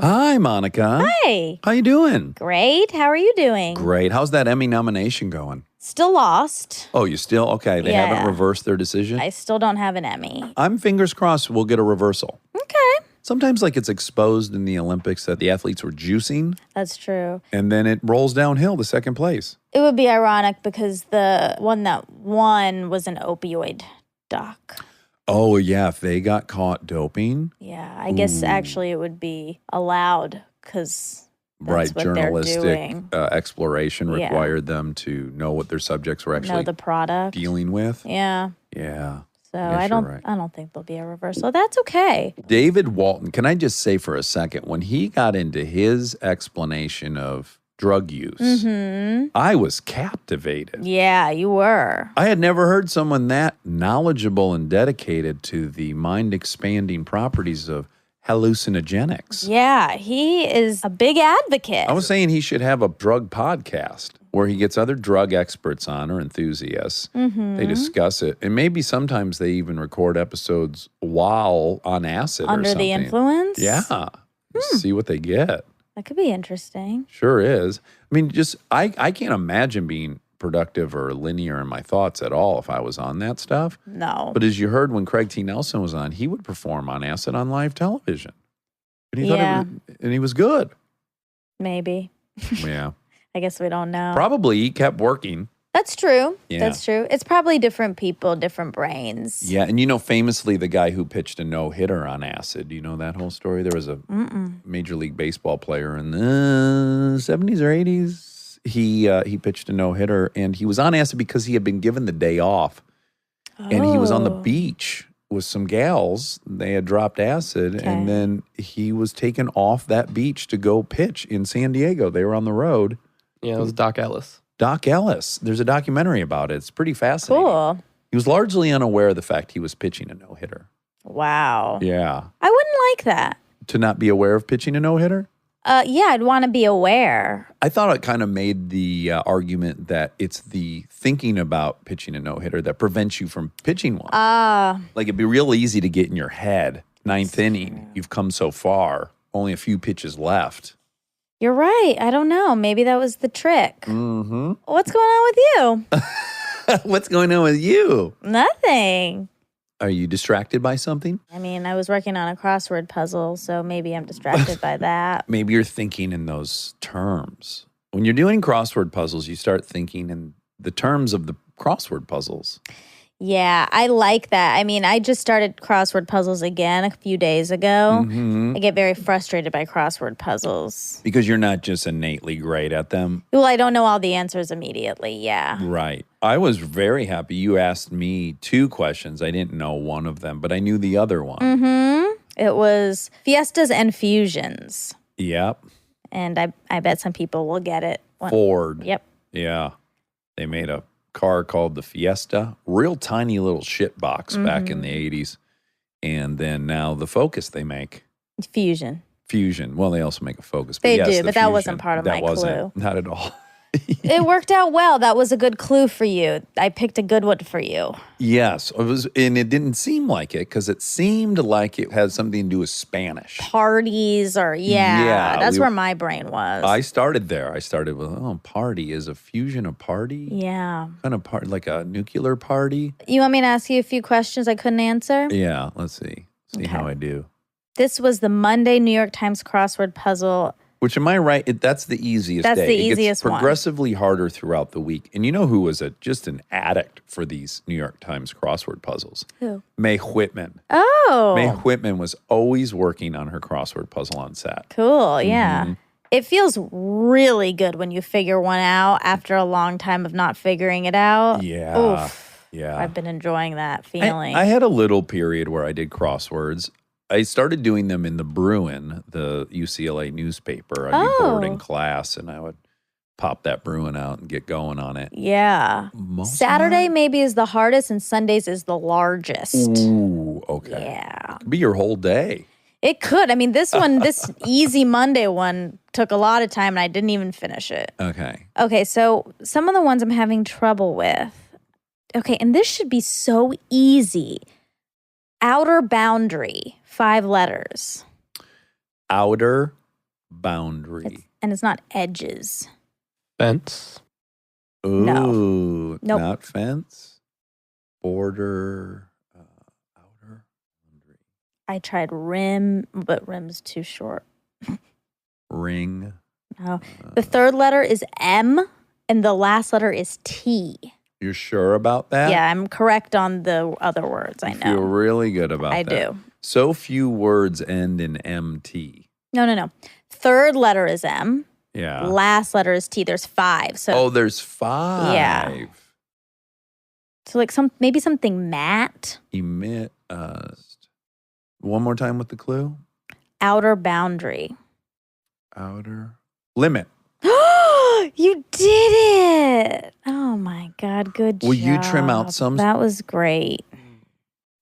Hi, Monica. Hi. How you doing? Great. How are you doing? Great. How's that Emmy nomination going? Still lost. Oh, you still? Okay, they Yeah. haven't reversed their decision? I still don't have an Emmy. I'm fingers crossed we'll get a reversal. Okay. Sometimes like it's exposed in the Olympics that the athletes were juicing, That's true. and then it rolls downhill to second place. It would be ironic because the one that won was an opioid doc. Oh, yeah, if they got caught doping, Yeah, I guess actually it would be allowed because right, what they're journalistic doing. exploration Yeah. required them to know what their subjects were Know actually the product. dealing with. Yeah. Yeah. So Yes, I don't you're right. I don't think there'll be a reversal. That's okay. David Walton, can I just say for a second, when he got into his explanation of drug use, I was captivated. Yeah, you were. I had never heard someone that knowledgeable and dedicated to the mind-expanding properties of hallucinogenics. Yeah, he is a big advocate. I was saying he should have a drug podcast where he gets other drug experts on or enthusiasts. They discuss it. And maybe sometimes they even record episodes while on acid or Under something. the influence? Yeah. See what they get. That could be interesting. Sure is. I mean, just I can't imagine being productive or linear in my thoughts at all if I was on that stuff. No. But as you heard when Craig T. Nelson was on, he would perform on acid on live television. And he Yeah. thought and he was good. Maybe. Yeah. I guess we don't know. Probably he kept working. That's true. Yeah. That's true. It's probably different people, different brains. Yeah, and you know, famously, the guy who pitched a no-hitter on acid, do you know that whole story? There was a Major League Baseball player in the 70s or 80s. He pitched a no-hitter, and he was on acid because he had been given the day off. And he was on the Oh. beach with some gals. They had dropped acid, Okay. and then he was taken off that beach to go pitch in San Diego. They were on the road. Yeah, it was Doc Ellis. Doc Ellis. There's a documentary about it. It's pretty fascinating. Cool. He was largely unaware of the fact he was pitching a no-hitter. Wow. Yeah. I wouldn't like that. To not be aware of pitching a no-hitter? Yeah, I'd want to be aware. I thought it kind of made the argument that it's the thinking about pitching a no-hitter that prevents you from pitching one. Like it'd be real easy to get in your head. Ninth inning, you've come so far, only a few pitches left. You're right. I don't know. Maybe that was the trick. Mm-hmm. What's going on with you? What's going on with you? Nothing. Are you distracted by something? I mean, I was working on a crossword puzzle, so maybe I'm distracted by that. Maybe you're thinking in those terms. When you're doing crossword puzzles, you start thinking in the terms of the crossword puzzles. Yeah, I like that. I mean, I just started crossword puzzles again a few days ago. I get very frustrated by crossword puzzles. Because you're not just innately great at them. Well, I don't know all the answers immediately. Yeah. Right. I was very happy. You asked me 2 questions. I didn't know one of them, but I knew the other one. It was fiestas and fusions. Yep. And I bet some people will get it. Ford. Yep. Yeah. They made a car called the Fiesta. Real tiny little shit box back in the 80s. And then now the Focus they make. Fusion. Fusion. Well, they also make a Focus. They yes, do, the but that Fusion. wasn't part of that my wasn't, clue. Not at all. It worked out well. That was a good clue for you. I picked a good one for you. Yes. It was, and it didn't seem like it because it seemed like it had something to do with Spanish. Parties or, Yeah, that's we- where my brain was. I started there. I started with, party. Is a fusion a party? Yeah. Kind of part, like a nuclear party? You want me to ask you a few questions I couldn't answer? Yeah, let's see. See how Okay. I do. This was the Monday New York Times crossword puzzle. Which, am I right? That's the easiest That's day. the It gets easiest one. progressively harder throughout the week. And you know who was just an addict for these New York Times crossword puzzles? Who? Mae Whitman. Oh, Mae Whitman was always working on her crossword puzzle on set. cool. Yeah. It feels really good when you figure one out after a long time of not figuring it out. Yeah. Oof. Yeah. I've been enjoying that feeling. I had a little period where I did crosswords. I started doing them in the Bruin, the UCLA newspaper. I'd be bored in class, and I would pop that Bruin out and get going on it. Yeah. Most of Saturday mine- maybe is the hardest, and Sundays is the largest. Ooh, okay. Yeah. Could be your whole day. It could. I mean, this easy Monday one took a lot of time, and I didn't even finish it. Okay. Okay, so some of the ones I'm having trouble with. Okay, and this should be so easy. Outer boundary, 5 letters. Outer boundary. And it's not edges. Fence. Ooh, No. Nope. not fence. Border. Outer boundary. I tried rim, but rim's too short. Ring. No. The third letter is M, and the last letter is T. You're sure about that? Yeah, I'm correct on the other words. I You feel know. really good about I that. do. So few words end in MT. No. Third letter is M. Yeah. Last letter is T. There's 5. So Oh, there's 5. Yeah. So like maybe something matte. Emit. One more time with the clue. Outer boundary. Outer limit. You did it. Oh my God. Good job. Will you trim out some- That was great.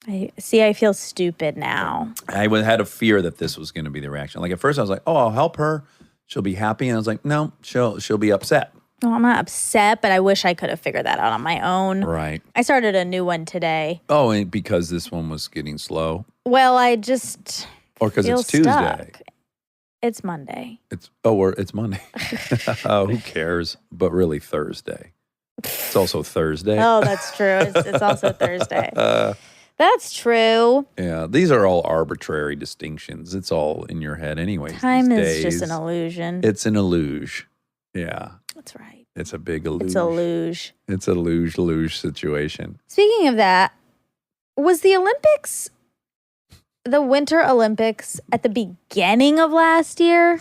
I feel stupid now. I had a fear that this was going to be the reaction. Like at first, I was like, "Oh, I'll help her. She'll be happy." And I was like, "No, she'll be upset." No, I'm not upset, but I wish I could have figured that out on my own. Right. I started a new one today. Oh, and because this one was getting slow, Well, I just or because feel it's Tuesday. stuck. It's Monday. It's Monday. Who cares? But really Thursday. It's also Thursday. Oh, that's true. It's also Thursday. That's true. Yeah, these are all arbitrary distinctions. It's all in your head, anyways. Time these is just days. an illusion. It's an illusion. Yeah, That's right. it's a big illusion. It's a luge. It's a luge situation. Speaking of that, was the Olympics, the Winter Olympics, at the beginning of last year?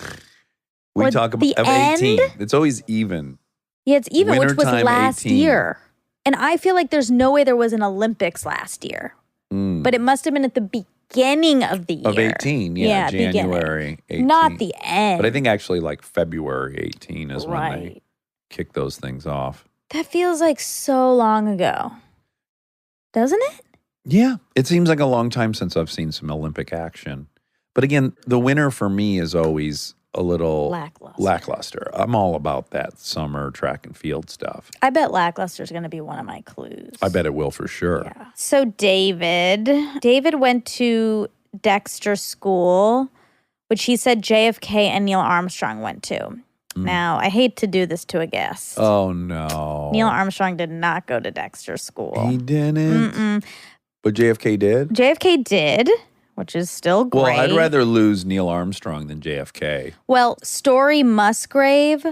We Or talk the about end? 18. It's always even. Yeah, it's even, which was Wintertime last 18. year. And I feel like there's no way there was an Olympics last year. But it must have been at the beginning of the year. Of 18, yeah, beginning. January 18. Not the end. But I think actually like February 18 is when they Right. kick those things off. That feels like so long ago. Doesn't it? Yeah, it seems like a long time since I've seen some Olympic action. But again, the winter for me is always a little lackluster. I'm all about that summer track and field stuff. I bet lackluster is going to be one of my clues. I bet it will for sure. Yeah. So David went to Dexter School, which he said JFK and Neil Armstrong went to. Now, I hate to do this to a guest. Oh, no. Neil Armstrong did not go to Dexter School. He didn't? But JFK did? JFK did, which is still great. Well, I'd rather lose Neil Armstrong than JFK. Well, Story Musgrave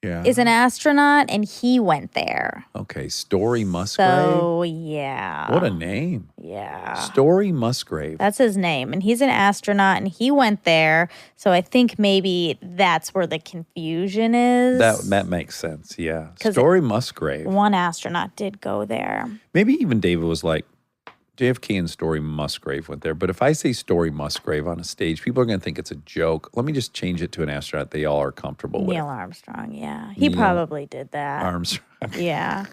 Yeah. is an astronaut, and he went there. Okay, Story Musgrave. So, yeah. What a name. Yeah. Story Musgrave. That's his name. And he's an astronaut, and he went there. So I think maybe that's where the confusion is. That makes sense, yeah. 'Cause Story Musgrave. One astronaut did go there. Maybe even David was like, JFK and Story Musgrave went there. But if I say Story Musgrave on a stage, people are going to think it's a joke. Let me just change it to an astronaut they all are comfortable Neil with. Armstrong, yeah. He Neil probably did that. Armstrong. Yeah.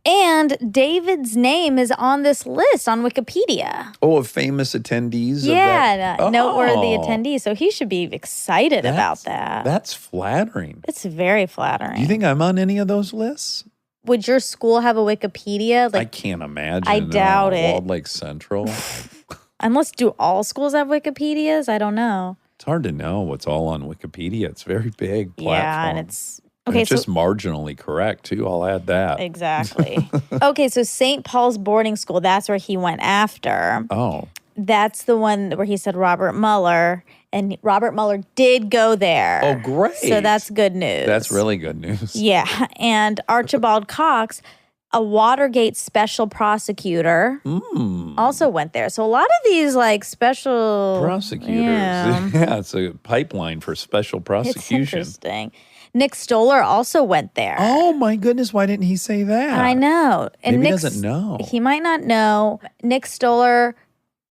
And David's name is on this list on Wikipedia. Oh, of famous attendees? Yeah, of that? noteworthy Oh, attendees. So he should be excited about that. That's flattering. It's very flattering. Do you think I'm on any of those lists? Would your school have a Wikipedia? I Like, can't imagine. I doubt it. Walled Lake Central. unless do all schools have Wikipedias? I don't know. It's hard to know what's all on Wikipedia. It's a very big platform. Yeah, and it's And okay. it's just marginally correct, too. I'll add that. Exactly. Okay, so St. Paul's boarding school, that's where he went after. Oh. That's the one where he said Robert Mueller, and Robert Mueller did go there. Oh, great. So that's good news. That's really good news. Yeah, and Archibald Cox, a Watergate special prosecutor, also went there. So a lot of these like special Prosecutors. Yeah. Yeah, it's a pipeline for special It's prosecution. interesting. Nick Stoller also went there. Oh my goodness, why didn't he say that? I know. And Maybe he Nick's- doesn't know. He might not know. Nick Stoller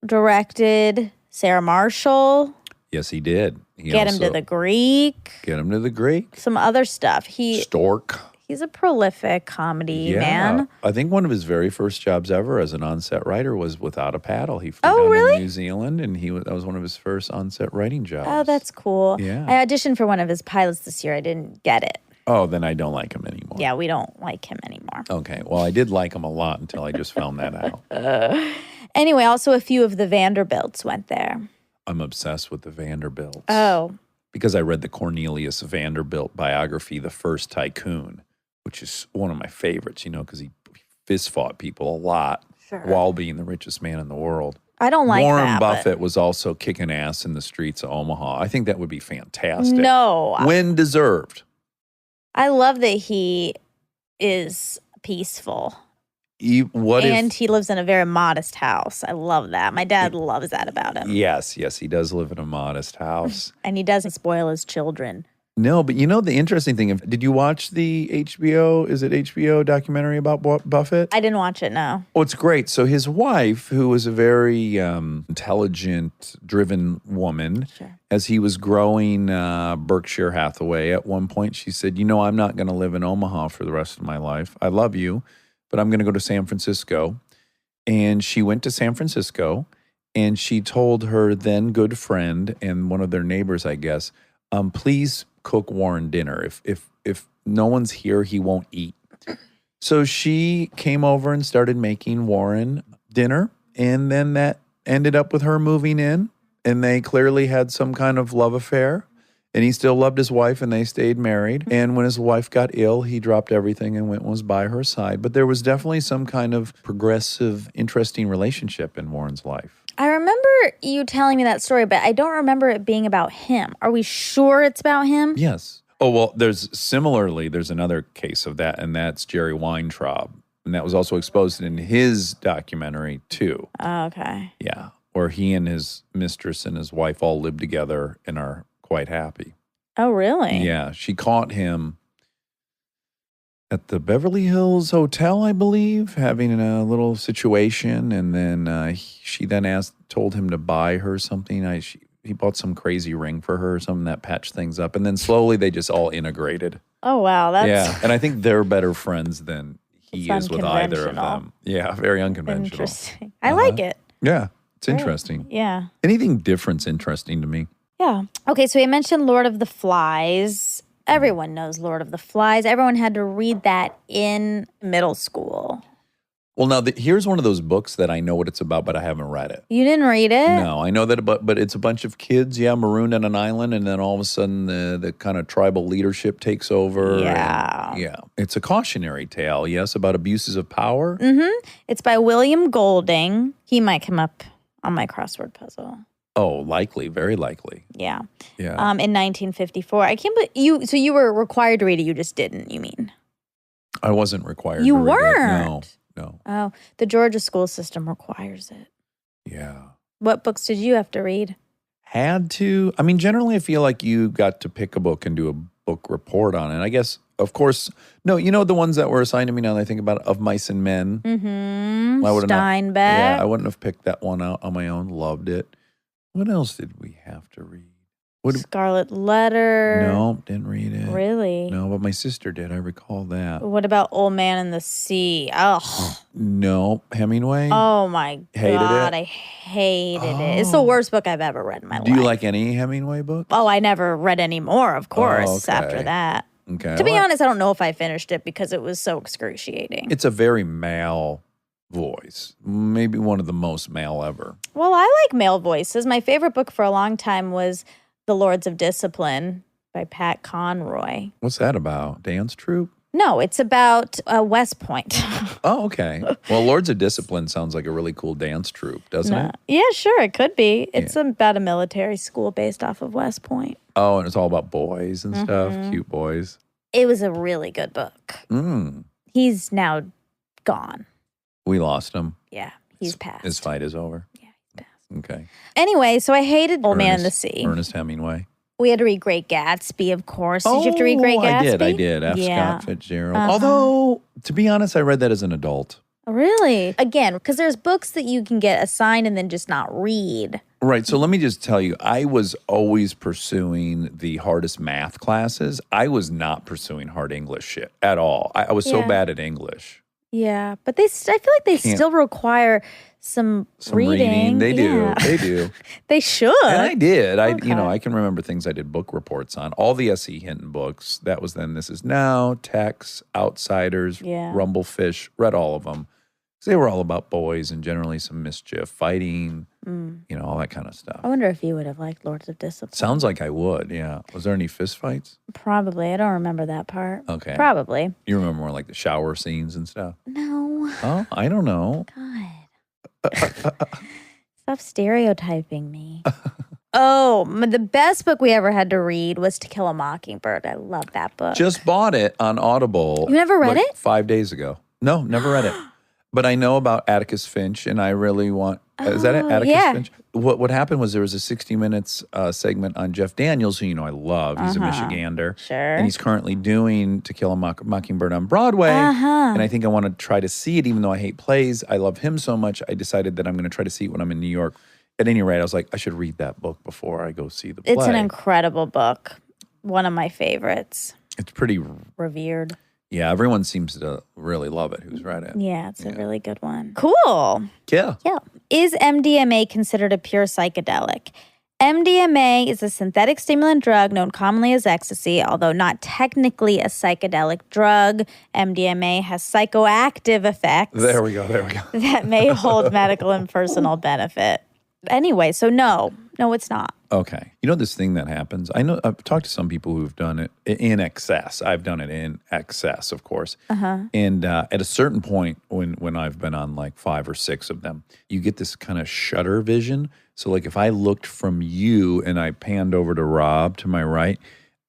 directed Sarah Marshall, Yes, he did. He Get Him to also- the Greek, Get Him to the Greek. some other stuff. Stork. He's a prolific comedy Yeah. man. I think one of his very first jobs ever as an on-set writer was Without a Paddle. He flew Oh, down really? to New Zealand, and that was one of his first on-set writing jobs. Oh, that's cool. Yeah. I auditioned for one of his pilots this year. I didn't get it. Oh, then I don't like him anymore. Yeah, we don't like him anymore. Okay. Well, I did like him a lot until I just found that out. Anyway, also a few of the Vanderbilts went there. I'm obsessed with the Vanderbilts. Oh, Because I read the Cornelius Vanderbilt biography, The First Tycoon, which is one of my favorites, because he fist fought people a lot while being the richest man in the world. I don't like Warren that. but- Buffett was also kicking ass in the streets of Omaha. I think that would be fantastic. No, When deserved. I love that he is peaceful. What And if... he lives in a very modest house. I love that. My dad loves that about him. Yes, he does live in a modest house. And he doesn't spoil his children. No, but the interesting thing, did you watch the HBO documentary about Buffett? I didn't watch it, no. Oh, it's great. So his wife, who was a very intelligent, driven woman, Sure. as he was growing Berkshire Hathaway, at one point she said, I'm not going to live in Omaha for the rest of my life. I love you, but I'm going to go to San Francisco. And she went to San Francisco, and she told her then good friend and one of their neighbors, I guess, please cook Warren dinner. If no one's here, he won't eat. So she came over and started making Warren dinner, and then that ended up with her moving in, and they clearly had some kind of love affair, and he still loved his wife, and they stayed married. And when his wife got ill, he dropped everything and was by her side. But there was definitely some kind of progressive, interesting relationship in Warren's life. I remember you telling me that story, but I don't remember it being about him. Are we sure it's about him? Yes. Oh, well, there's another case of that, and that's Jerry Weintraub. And that was also exposed in his documentary, too. Oh, okay. Yeah. Where he and his mistress and his wife all live together and are quite happy. Oh, really? Yeah. She caught him at the Beverly Hills Hotel, I believe, having a little situation. And then she then told him to buy her something. He bought some crazy ring for her or something that patched things up. And then slowly they just all integrated. Oh, wow. That's Yeah. And I think they're better friends than he It's is with either of unconventional. them. Yeah. Very unconventional. interesting. I like it. Yeah. It's interesting. Yeah. Anything different's interesting to me. Yeah. Okay, so we mentioned Lord of the Flies. Everyone knows Lord of the Flies. Everyone had to read that in middle school. Well, now, here's one of those books that I know what it's about, but I haven't read it. You didn't read it? No, I know that, but it's a bunch of kids, marooned on an island, and then all of a sudden the kind of tribal leadership takes over. Yeah. And, yeah. It's a cautionary tale, yes, about abuses of power. It's by William Golding. He might come up on my crossword puzzle. Oh, likely, very likely. Yeah. Yeah. In 1954. I can't believe you. So you were required to read it. You just didn't. You mean? I wasn't required You to read it. weren't? No. Oh, the Georgia school system requires it. Yeah. What books did you have to read? Had to. I mean, generally, I feel like you got to pick a book and do a book report on it. I guess, of course, no, the ones that were assigned to me now that I think about it, Of Mice and Men. Mm-hmm. I would've not- Steinbeck. Yeah, I wouldn't have picked that one out on my own. Loved it. What else did we have to read? Scarlet Letter. No, didn't read it. Really? No, but my sister did. I recall that. What about Old Man in the Sea? Oh, No, Hemingway. oh my Hated God. it? I hated it. It's the worst book I've ever read in my life. Do you like any Hemingway book? Oh, I never read any more, of course, okay. after that. Okay. To be well, honest, I don't know if I finished it because it was so excruciating. it's a very male voice. Maybe one of the most male ever. Well, I like male voices. My favorite book for a long time was The Lords of Discipline by Pat Conroy. What's that about? Dance troupe? No, it's about West Point. Oh, okay. Well, Lords of Discipline sounds like a really cool dance troupe, doesn't it? Yeah, sure, it could be. It's about a military school based off of West Point. Oh, and it's all about boys and stuff, cute boys. It was a really good book. He's now gone. We lost him. Yeah, he's passed. His fight is over. Yeah, he's passed. Okay. Anyway, so I hated Old Man in the Sea. Ernest Hemingway. We had to read Great Gatsby, of course. Did you have to read Great Gatsby? I did. F. Yeah. Scott Fitzgerald. Although, to be honest, I read that as an adult. Really? Again, because there's books that you can get assigned and then just not read. Right. So let me just tell you, I was always pursuing the hardest math classes. I was not pursuing hard English shit at all. I was so Yeah. bad at English. Yeah, but I feel like they still require some reading. They do. Yeah. They do. They should. And I did. I Okay. I can remember things I did book reports on. All the S.E. Hinton books. That was then This Is Now, Tex, Outsiders, Yeah. Rumblefish. Read all of them. They were all about boys and generally some mischief, fighting, all that kind of stuff. I wonder if you would have liked Lords of Discipline. Sounds like I would, yeah. Was there any fist fights? Probably. I don't remember that part. Okay. Probably. You remember more like the shower scenes and stuff? No. Oh, I don't know. God. Stop stereotyping me. The best book we ever had to read was To Kill a Mockingbird. I love that book. Just bought it on Audible. You never read it? 5 days ago. No, never read it. But I know about Atticus Finch, and I really want. Is that it? Atticus yeah. Finch. What happened was there was a 60 Minutes segment on Jeff Daniels, who I love. He's a Michigander, Sure. and he's currently doing To Kill a Mockingbird on Broadway. And I think I want to try to see it, even though I hate plays. I love him so much. I decided that I'm going to try to see it when I'm in New York. At any rate, I was like, I should read that book before I go see the play. It's an incredible book. One of my favorites. It's pretty. Revered. Yeah, everyone seems to really love it. Who's read it? Yeah, it's a really good one. Cool. Yeah. Yeah. Is MDMA considered a pure psychedelic? MDMA is a synthetic stimulant drug known commonly as ecstasy, although not technically a psychedelic drug. MDMA has psychoactive effects There we go. that may hold medical and personal benefit. Anyway, so no, it's not. Okay. You know this thing that happens? I know I've talked to some people who've done it in excess. I've done it in excess, of course. And at a certain point when I've been on like 5 or 6 of them, you get this kind of shutter vision. So like if I looked from you and I panned over to Rob to my right,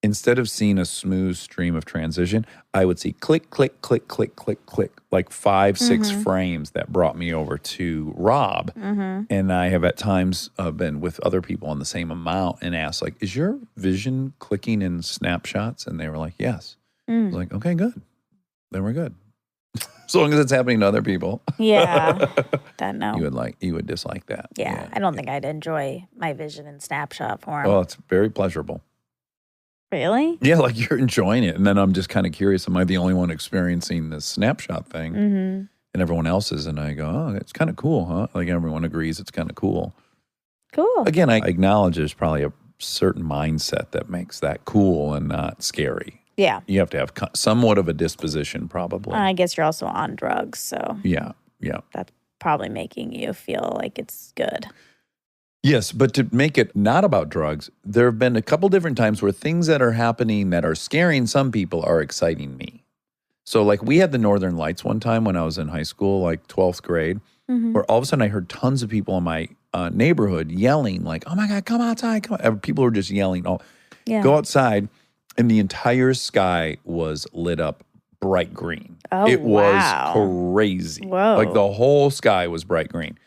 instead of seeing a smooth stream of transition, I would see click, click, click, click, click, click, like 5, 6 frames that brought me over to Rob. And I have at times been with other people on the same amount and asked, like, is your vision clicking in snapshots? And they were like, yes. I was like, okay, good. Then we're good. As long as it's happening to other people. Yeah. That no. You would dislike that. Yeah. I don't think I'd enjoy my vision in snapshot form. Well, it's very pleasurable. Really? Yeah, like you're enjoying it. And then I'm just kind of curious, am I the only one experiencing this snapshot thing? And everyone else is, and I go, oh, it's kind of cool, huh? Like everyone agrees it's kind of cool. Cool. Again, I acknowledge there's probably a certain mindset that makes that cool and not scary. Yeah. You have to have somewhat of a disposition, probably. I guess you're also on drugs, so Yeah. that's probably making you feel like it's good. Yes, but to make it not about drugs, there have been a couple different times where things that are happening that are scaring some people are exciting me. So like we had the Northern Lights one time when I was in high school, like 12th grade, where all of a sudden I heard tons of people in my neighborhood yelling like, oh my God, come outside. Come on. People were just yelling, go outside. And the entire sky was lit up bright green. Oh, it wow. was crazy. Whoa. Like the whole sky was bright green.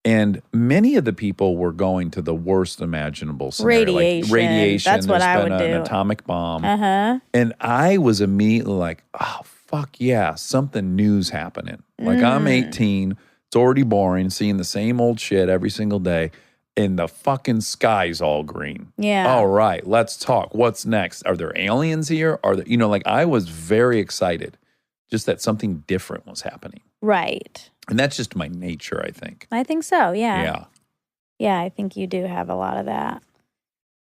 And many of the people were going to the worst imaginable scenario. Radiation. Like radiation. That's what There's I been would an do. atomic bomb. Uh-huh. And I was immediately like, oh, fuck yeah, something new's happening. Like I'm 18. It's already boring seeing the same old shit every single day. And the fucking sky's all green. Yeah. All right, let's talk. What's next? Are there aliens here? Are there, like I was very excited just that something different was happening. Right. And that's just my nature, I think. I think so, yeah. Yeah. Yeah, I think you do have a lot of that.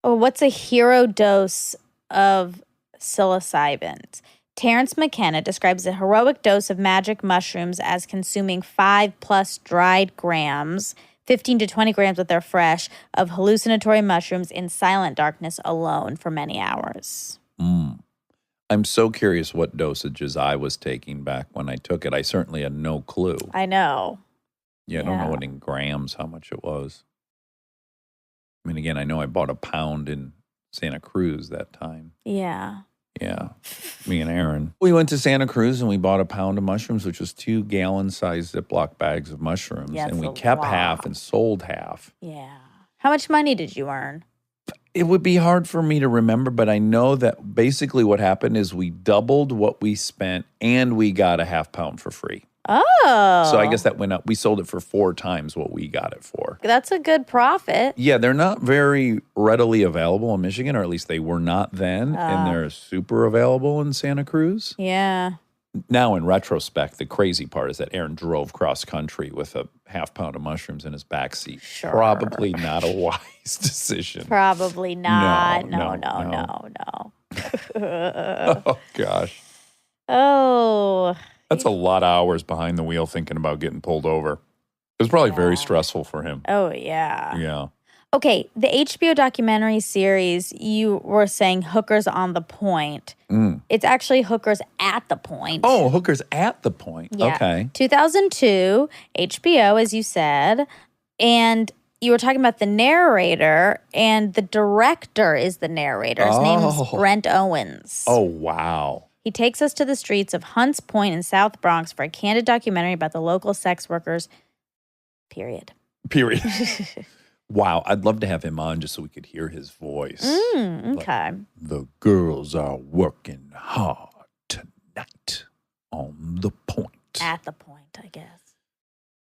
Oh, what's a hero dose of psilocybin? Terrence McKenna describes a heroic dose of magic mushrooms as consuming 5+ dried grams, 15 to 20 grams if they're fresh, of hallucinatory mushrooms in silent darkness alone for many hours. I'm so curious what dosages I was taking back when I took it. I certainly had no clue. I know. Yeah, I don't know Yeah. what in grams, how much it was. I mean, again, I know I bought a pound in Santa Cruz that time. Yeah. Yeah, me and Aaron. We went to Santa Cruz and we bought a pound of mushrooms, which was 2 gallon-sized Ziploc bags of mushrooms. Yeah, and we it's a kept lot. half and sold half. Yeah. How much money did you earn? It would be hard for me to remember, but I know that basically what happened is we doubled what we spent and we got a half pound for free. Oh. So I guess that went up. We sold it for 4 times what we got it for. That's a good profit. Yeah, they're not very readily available in Michigan, or at least they were not then. And they're super available in Santa Cruz. Yeah. Now, in retrospect, the crazy part is that Aaron drove cross country with a half pound of mushrooms in his backseat. Sure. Probably not a wise decision. Probably not. No. No. Oh, gosh. Oh. That's a lot of hours behind the wheel thinking about getting pulled over. It was probably very stressful for him. Oh, yeah. Yeah. Okay, the HBO documentary series, you were saying Hookers on the Point. It's actually Hookers at the Point. Oh, Hookers at the Point. Yeah. Okay. 2002, HBO, as you said. And you were talking about the narrator, and the director is the narrator. His name is Brent Owens. Oh, wow. He takes us to the streets of Hunts Point in South Bronx for a candid documentary about the local sex workers, period. Wow. I'd love to have him on just so we could hear his voice. Okay. The girls are working hard tonight on the point. At the Point, I guess.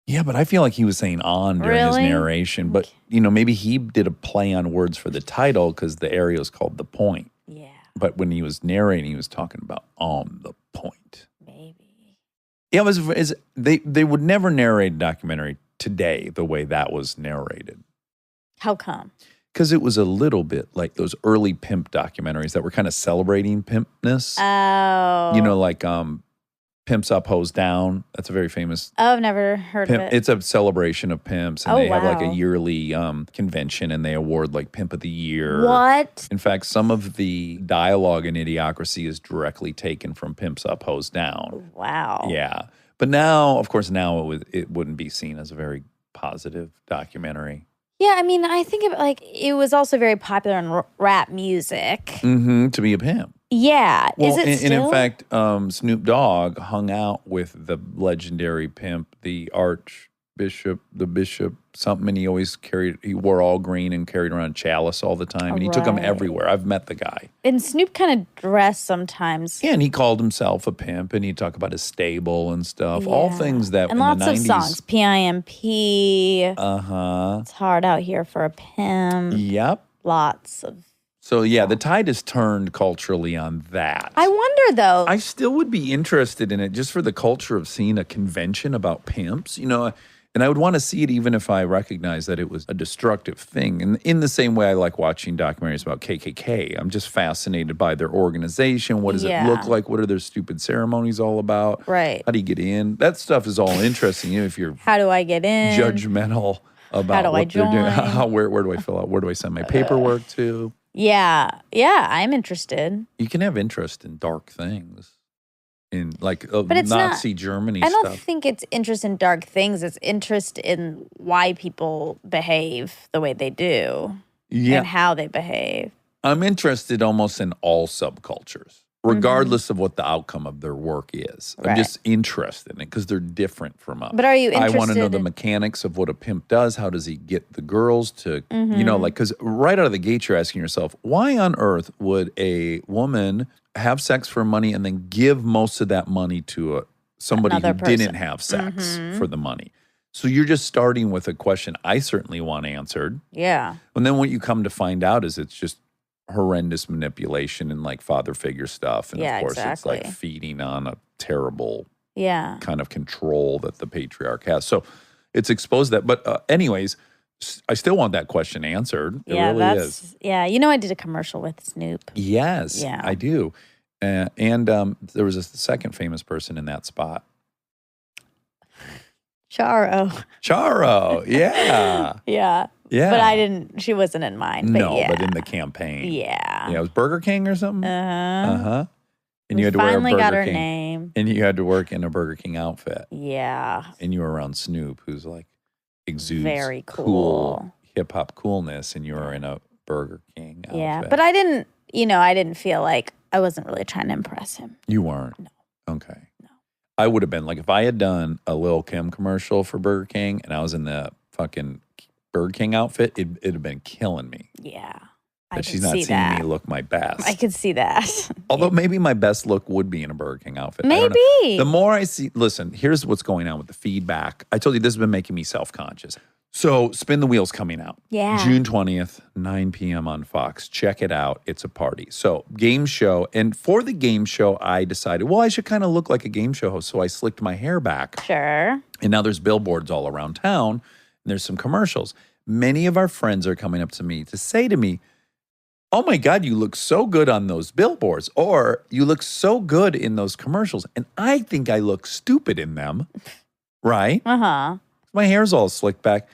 Yeah, but I feel like he was saying on during his Really? narration. But, maybe he did a play on words for the title because the area is called The Point. Yeah, But when he was narrating, he was talking about on the point. maybe. Yeah, they would never narrate a documentary today the way that was narrated. How come? Because it was a little bit like those early pimp documentaries that were kind of celebrating pimpness. Oh. Like Pimps Up, Hoes Down. That's a very famous Oh, I've never heard pimp. of it. It's a celebration of pimps. And Oh, they have like a wow. yearly convention and they award like Pimp of the Year. What? In fact, some of the dialogue in Idiocracy is directly taken from Pimps Up, Hoes Down. Wow. Yeah. But now, of course, it wouldn't be seen as a very positive documentary. Yeah, I mean, I think it was also very popular in rap music. To be a pimp. Yeah. Well, Is it and still? in fact, Snoop Dogg hung out with the legendary pimp, the bishop, something, and he wore all green and carried around a chalice all the time, and he took him Right. everywhere. I've met the guy. And Snoop kind of dressed sometimes. Yeah, and he called himself a pimp, and he'd talk about his stable and stuff. All Yeah. things that And in lots the of 90s. songs. PIMP. Uh-huh. It's hard out here for a pimp. Yep. Lots of. So, yeah, the tide has turned culturally on that. I wonder though. I still would be interested in it just for the culture of seeing a convention about pimps, and I would want to see it even if I recognize that it was a destructive thing. And in the same way I like watching documentaries about KKK, I'm just fascinated by their organization. What does it Yeah. look like? What are their stupid ceremonies all about? Right. How do you get in? That stuff is all interesting, if you're How do I get in? judgmental about do I what they're doing. join? Where do I fill out? Where do I send my paperwork to? Yeah, I'm interested. You can have interest in dark things. In like But it's Nazi not, Germany I don't stuff. think it's interest in dark things. It's interest in why people behave the way they do Yeah. and how they behave. I'm interested almost in all subcultures, regardless of what the outcome of their work is. I'm Right. just interested in it because they're different from us. But are you I want to know interested the in- mechanics of what a pimp does. How does he get the girls to, because right out of the gate, you're asking yourself, why on earth would a woman have sex for money and then give most of that money to somebody Another who person. didn't have sex for the money? So you're just starting with a question I certainly want answered. Yeah. And then what you come to find out is it's just horrendous manipulation and like father figure stuff. And Yeah, of course, it's like exactly. feeding on a terrible Yeah. kind of control that the patriarch has. So it's exposed that. But anyways, I still want that question answered. It Yeah, really is. yeah. I did a commercial with Snoop. Yes, Yeah. I do. And there was a second famous person in that spot. Charo. Charo. Yeah. Yeah. Yeah. But she wasn't in mine. But No, yeah. but in the campaign. Yeah. Yeah, it was Burger King or something? Uh-huh. Uh-huh. And We you had to wear a finally Burger got her King. name. And you had to work in a Burger King outfit. Yeah. And you were around Snoop, who's like exudes Very cool. hip hop coolness, and you were in a Burger King outfit. Yeah. But I didn't feel like I wasn't really trying to impress him. You weren't? No. Okay. No. I would have been like, if I had done a Lil Kim commercial for Burger King and I was in the fucking Burger King outfit, it'd have been killing me. Yeah. I that can she's not see seeing that. me look my best. I could see that. Although maybe my best look would be in a Burger King outfit. I don't know. Maybe. The more I see, listen, here's what's going on with the feedback. I told you this has been making me self-conscious. So Spin the Wheel's coming out. Yeah. June 20th, 9 p.m. on Fox. Check it out. It's a party. So game show. And for the game show, I decided, well, I should kind of look like a game show host. So I slicked my hair back. Sure. And now there's billboards all around town. And there's some commercials. Many of our friends are coming up to me to say to me, oh my God, you look so good on those billboards, or you look so good in those commercials. And I think I look stupid in them, right? Uh-huh. My hair's all slicked back.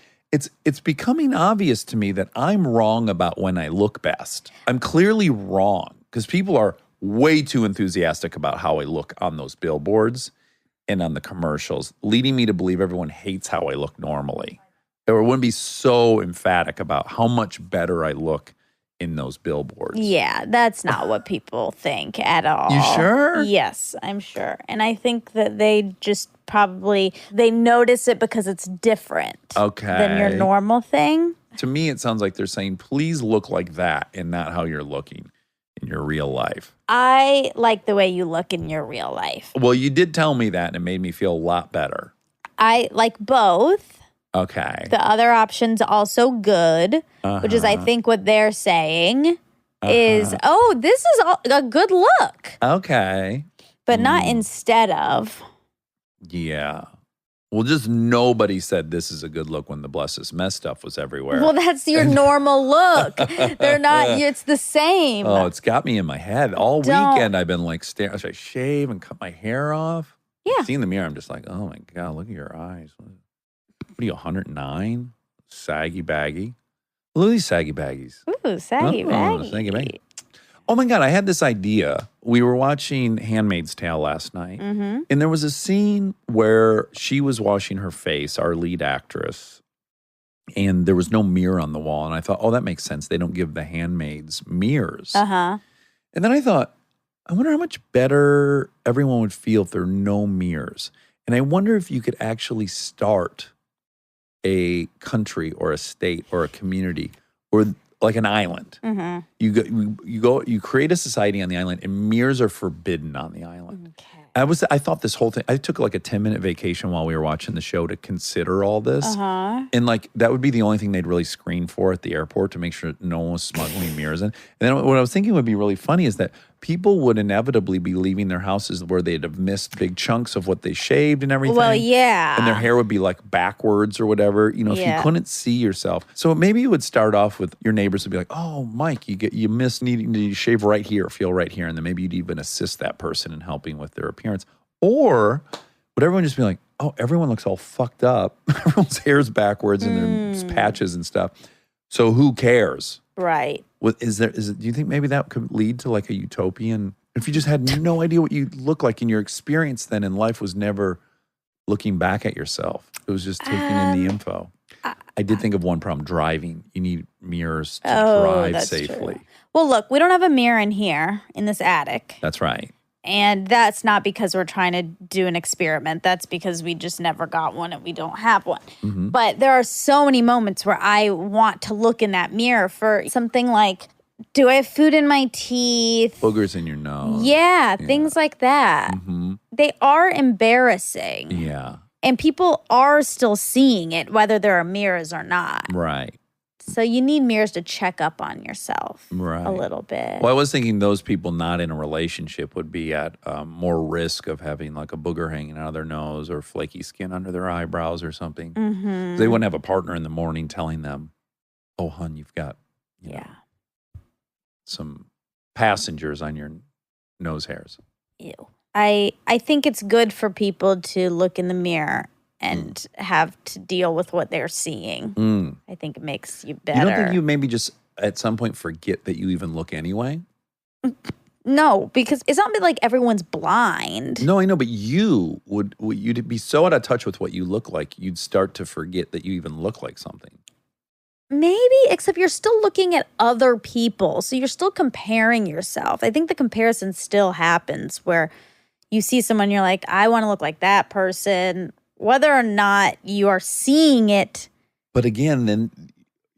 It's becoming obvious to me that I'm wrong about when I look best. I'm clearly wrong because people are way too enthusiastic about how I look on those billboards and on the commercials, leading me to believe everyone hates how I look normally. Or wouldn't be so emphatic about how much better I look in those billboards. Yeah, that's not what people think at all. You sure? Yes, I'm sure. And I think that they just probably, they notice it because it's different than your Okay. normal thing. To me, it sounds like they're saying, please look like that and not how you're looking in your real life. I like the way you look in your real life. Well, you did tell me that, and it made me feel a lot better. I like both. Okay. The other option's also good, which is, I think, what they're saying is, oh, this is a good look, Okay. but not instead of. Yeah. Well, just nobody said this is a good look when the Bless This Mess stuff was everywhere. Well, that's your normal look. They're not, it's the same. Oh, it's got me in my head. All Don't. weekend I've been like staring. Should I shave and cut my hair off? Yeah. See in the mirror, I'm just like, oh my God, look at your eyes. What are you, 109? Saggy baggy. Look at these saggy baggies. Ooh, saggy Oh, baggy. saggy baggy. Oh my God, I had this idea. We were watching Handmaid's Tale last night, and there was a scene where she was washing her face, our lead actress, and there was no mirror on the wall. And I thought, oh, that makes sense. They don't give the handmaids mirrors. Uh-huh. And then I thought, I wonder how much better everyone would feel if there were no mirrors. And I wonder if you could actually start a country or a state or a community or like an island. Mm-hmm. You create a society on the island, and mirrors are forbidden on the island. Okay. I thought this whole thing, I took like a 10-minute vacation while we were watching the show to consider all this. Uh-huh. And like, that would be the only thing they'd really screen for at the airport to make sure no one was smuggling mirrors in. And then what I was thinking would be really funny is that people would inevitably be leaving their houses where they'd have missed big chunks of what they shaved and everything. Well, yeah. And their hair would be like backwards or whatever, if Yeah. you couldn't see yourself. So maybe you would start off with your neighbors would be like, oh, Mike, you missed needing to shave right here, feel right here. And then maybe you'd even assist that person in helping with their appearance. Or would everyone just be like, oh, everyone looks all fucked up. Everyone's hair's backwards and there's patches and stuff. So who cares? Right. Do you think maybe that could lead to like a utopian, if you just had no idea what you look like and your experience then in life was never looking back at yourself. It was just taking in the info. I did think of one problem, driving. You need mirrors to drive that's safely. true. Well, look, we don't have a mirror in here in this attic. That's right. And that's not because we're trying to do an experiment. That's because we just never got one and we don't have one. Mm-hmm. But there are so many moments where I want to look in that mirror for something like, do I have food in my teeth? Boogers in your nose. Yeah, things like that. Mm-hmm. They are embarrassing. Yeah. And people are still seeing it, whether there are mirrors or not. Right. So you need mirrors to check up on yourself Right. a little bit. Well, I was thinking those people not in a relationship would be at more risk of having like a booger hanging out of their nose or flaky skin under their eyebrows or something. Mm-hmm. They wouldn't have a partner in the morning telling them, oh, hun, you've got some passengers on your nose hairs. Ew. I think it's good for people to look in the mirror and have to deal with what they're seeing. I think it makes you better. You don't think you maybe just at some point forget that you even look anyway? No, because it's not like everyone's blind. No, I know, but you'd be so out of touch with what you look like, you'd start to forget that you even look like something. Maybe, except you're still looking at other people. So you're still comparing yourself. I think the comparison still happens where you see someone, you're like, I want to look like that person. Whether or not you are seeing it. But again, then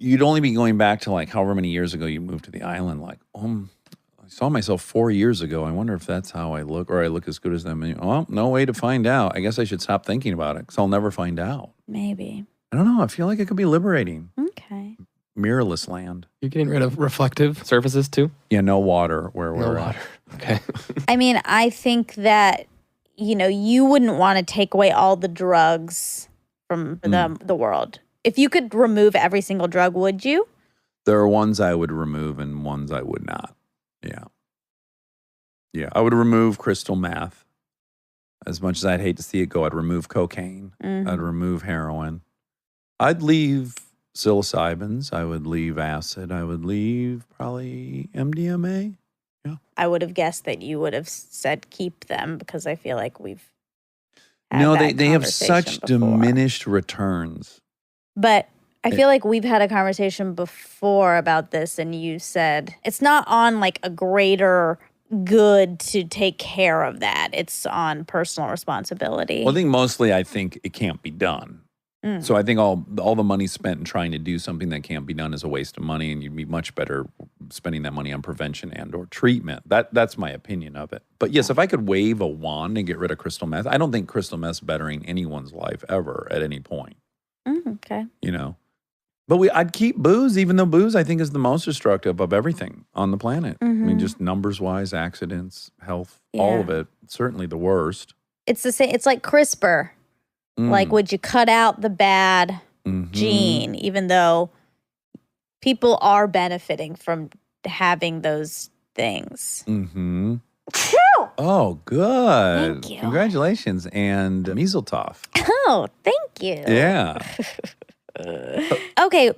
you'd only be going back to like however many years ago you moved to the island. Like, I saw myself 4 years ago. I wonder if that's how I look, or I look as good as them. And, well, no way to find out. I guess I should stop thinking about it because I'll never find out. Maybe. I don't know. I feel like it could be liberating. Okay. Mirrorless land. You're getting rid of reflective surfaces too? Yeah, no water where we're No at. water. Okay. I mean, I think that, you wouldn't want to take away all the drugs from the world. If you could remove every single drug, would you? There are ones I would remove and ones I would not. Yeah. Yeah, I would remove crystal meth. As much as I'd hate to see it go, I'd remove cocaine. Mhm. I'd remove heroin. I'd leave psilocybins. I would leave acid. I would leave probably MDMA. I would have guessed that you would have said keep them because I feel like we've had No, that they have such conversation before. diminished returns. But I feel like we've had a conversation before about this, and you said it's not on like a greater good to take care of that. It's on personal responsibility. Well, I think it can't be done. So I think all the money spent in trying to do something that can't be done is a waste of money, and you'd be much better spending that money on prevention and or treatment. That's my opinion of it. But yes, if I could wave a wand and get rid of crystal meth, I don't think crystal meth's bettering anyone's life ever at any point. Okay. But I'd keep booze, even though booze I think is the most destructive of everything on the planet. I mean, just numbers-wise, accidents, health, all of it. Certainly the worst. It's the same. It's like CRISPR. Like, would you cut out the bad gene, even though people are benefiting from having those things? Mm-hmm. Oh, good. Thank you. Congratulations. And Measles-toff. Oh, thank you. Yeah. Okay,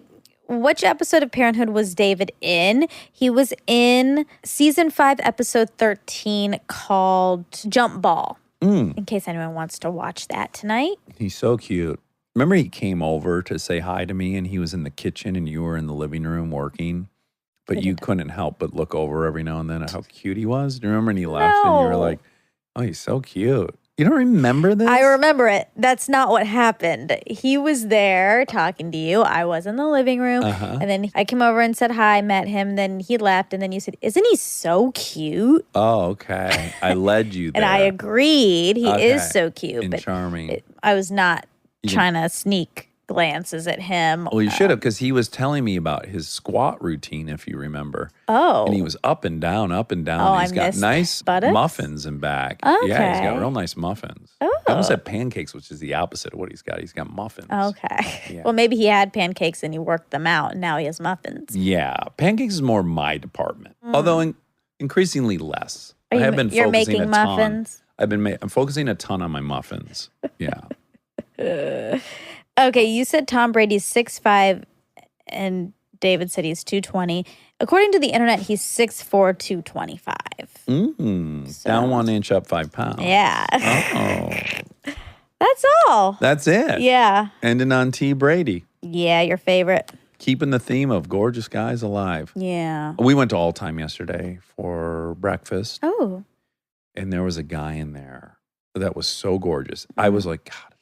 which episode of Parenthood was David in? He was in season 5, episode 13, called Jump Ball. In case anyone wants to watch that tonight. He's so cute. Remember he came over to say hi to me and he was in the kitchen and you were in the living room working, but you couldn't help but look over every now and then at how cute he was? Do you remember? And he left and you were like, oh, he's so cute. You don't remember this? I remember it. That's not what happened. He was there talking to you. I was in the living room. And then I came over and said hi, met him. Then he left. And then you said, isn't he so cute? Oh, okay. I led you there. And I agreed. He is Okay. so cute. And but charming. I was not trying to sneak glances at him. Well, you should have, because he was telling me about his squat routine, if you remember. Oh. And he was up and down, up and down. Oh, And he's I got missed nice buttocks? muffins in back. Okay. Yeah, he's got real nice muffins. Oh. I almost said pancakes, which is the opposite of what he's got. He's got muffins. Okay. Yeah. Well, maybe he had pancakes and he worked them out, and now he has muffins. Yeah, pancakes is more my department, although increasingly less. Are I have you- been you're focusing making a ton. muffins? I'm focusing a ton on my muffins. Yeah. Okay, you said Tom Brady's 6'5", and David said he's 220. According to the internet, he's 6'4", 225. Down 1 inch, up 5 pounds. Yeah. Oh, That's all. that's it. Yeah. Ending on T. Brady. Yeah, your favorite. Keeping the theme of gorgeous guys alive. Yeah. We went to All Time yesterday for breakfast, Oh. and there was a guy in there that was so gorgeous. I was like, God,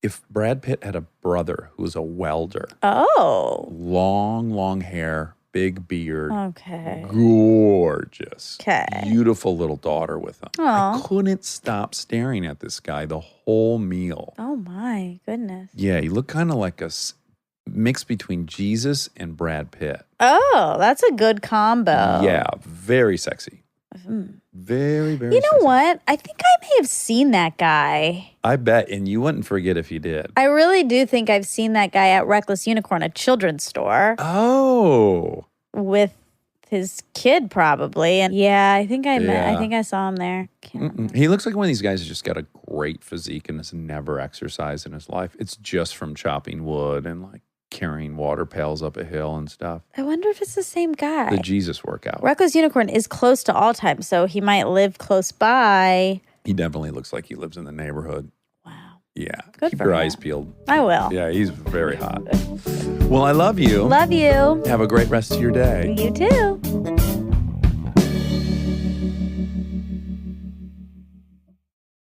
if Brad Pitt had a brother who was a welder, Oh. long hair, big beard, Okay. gorgeous, 'Kay. beautiful little daughter with him. Aw. I couldn't stop staring at this guy the whole meal. Oh, my goodness. Yeah, he looked kind of like a mix between Jesus and Brad Pitt. Oh, that's a good combo. Yeah, very sexy. Very, very You know sexy. what? I think I may have seen that guy. I bet, and you wouldn't forget if you did. I really do think I've seen that guy at Reckless Unicorn, a children's store, Oh. with his kid probably. And yeah, I think I Yeah. think I saw him there. Can't remember. He looks like one of these guys who's just got a great physique and has never exercised in his life. It's just from chopping wood and like carrying water pails up a hill and stuff. I wonder if it's the same guy. The Jesus workout. Reckless Unicorn is close to All Time, so he might live close by. He definitely looks like he lives in the neighborhood. Wow. Yeah. Good Keep for your him. eyes peeled. I will. Yeah, he's very hot. Well, I love you. Love you. Have a great rest of your day. You too.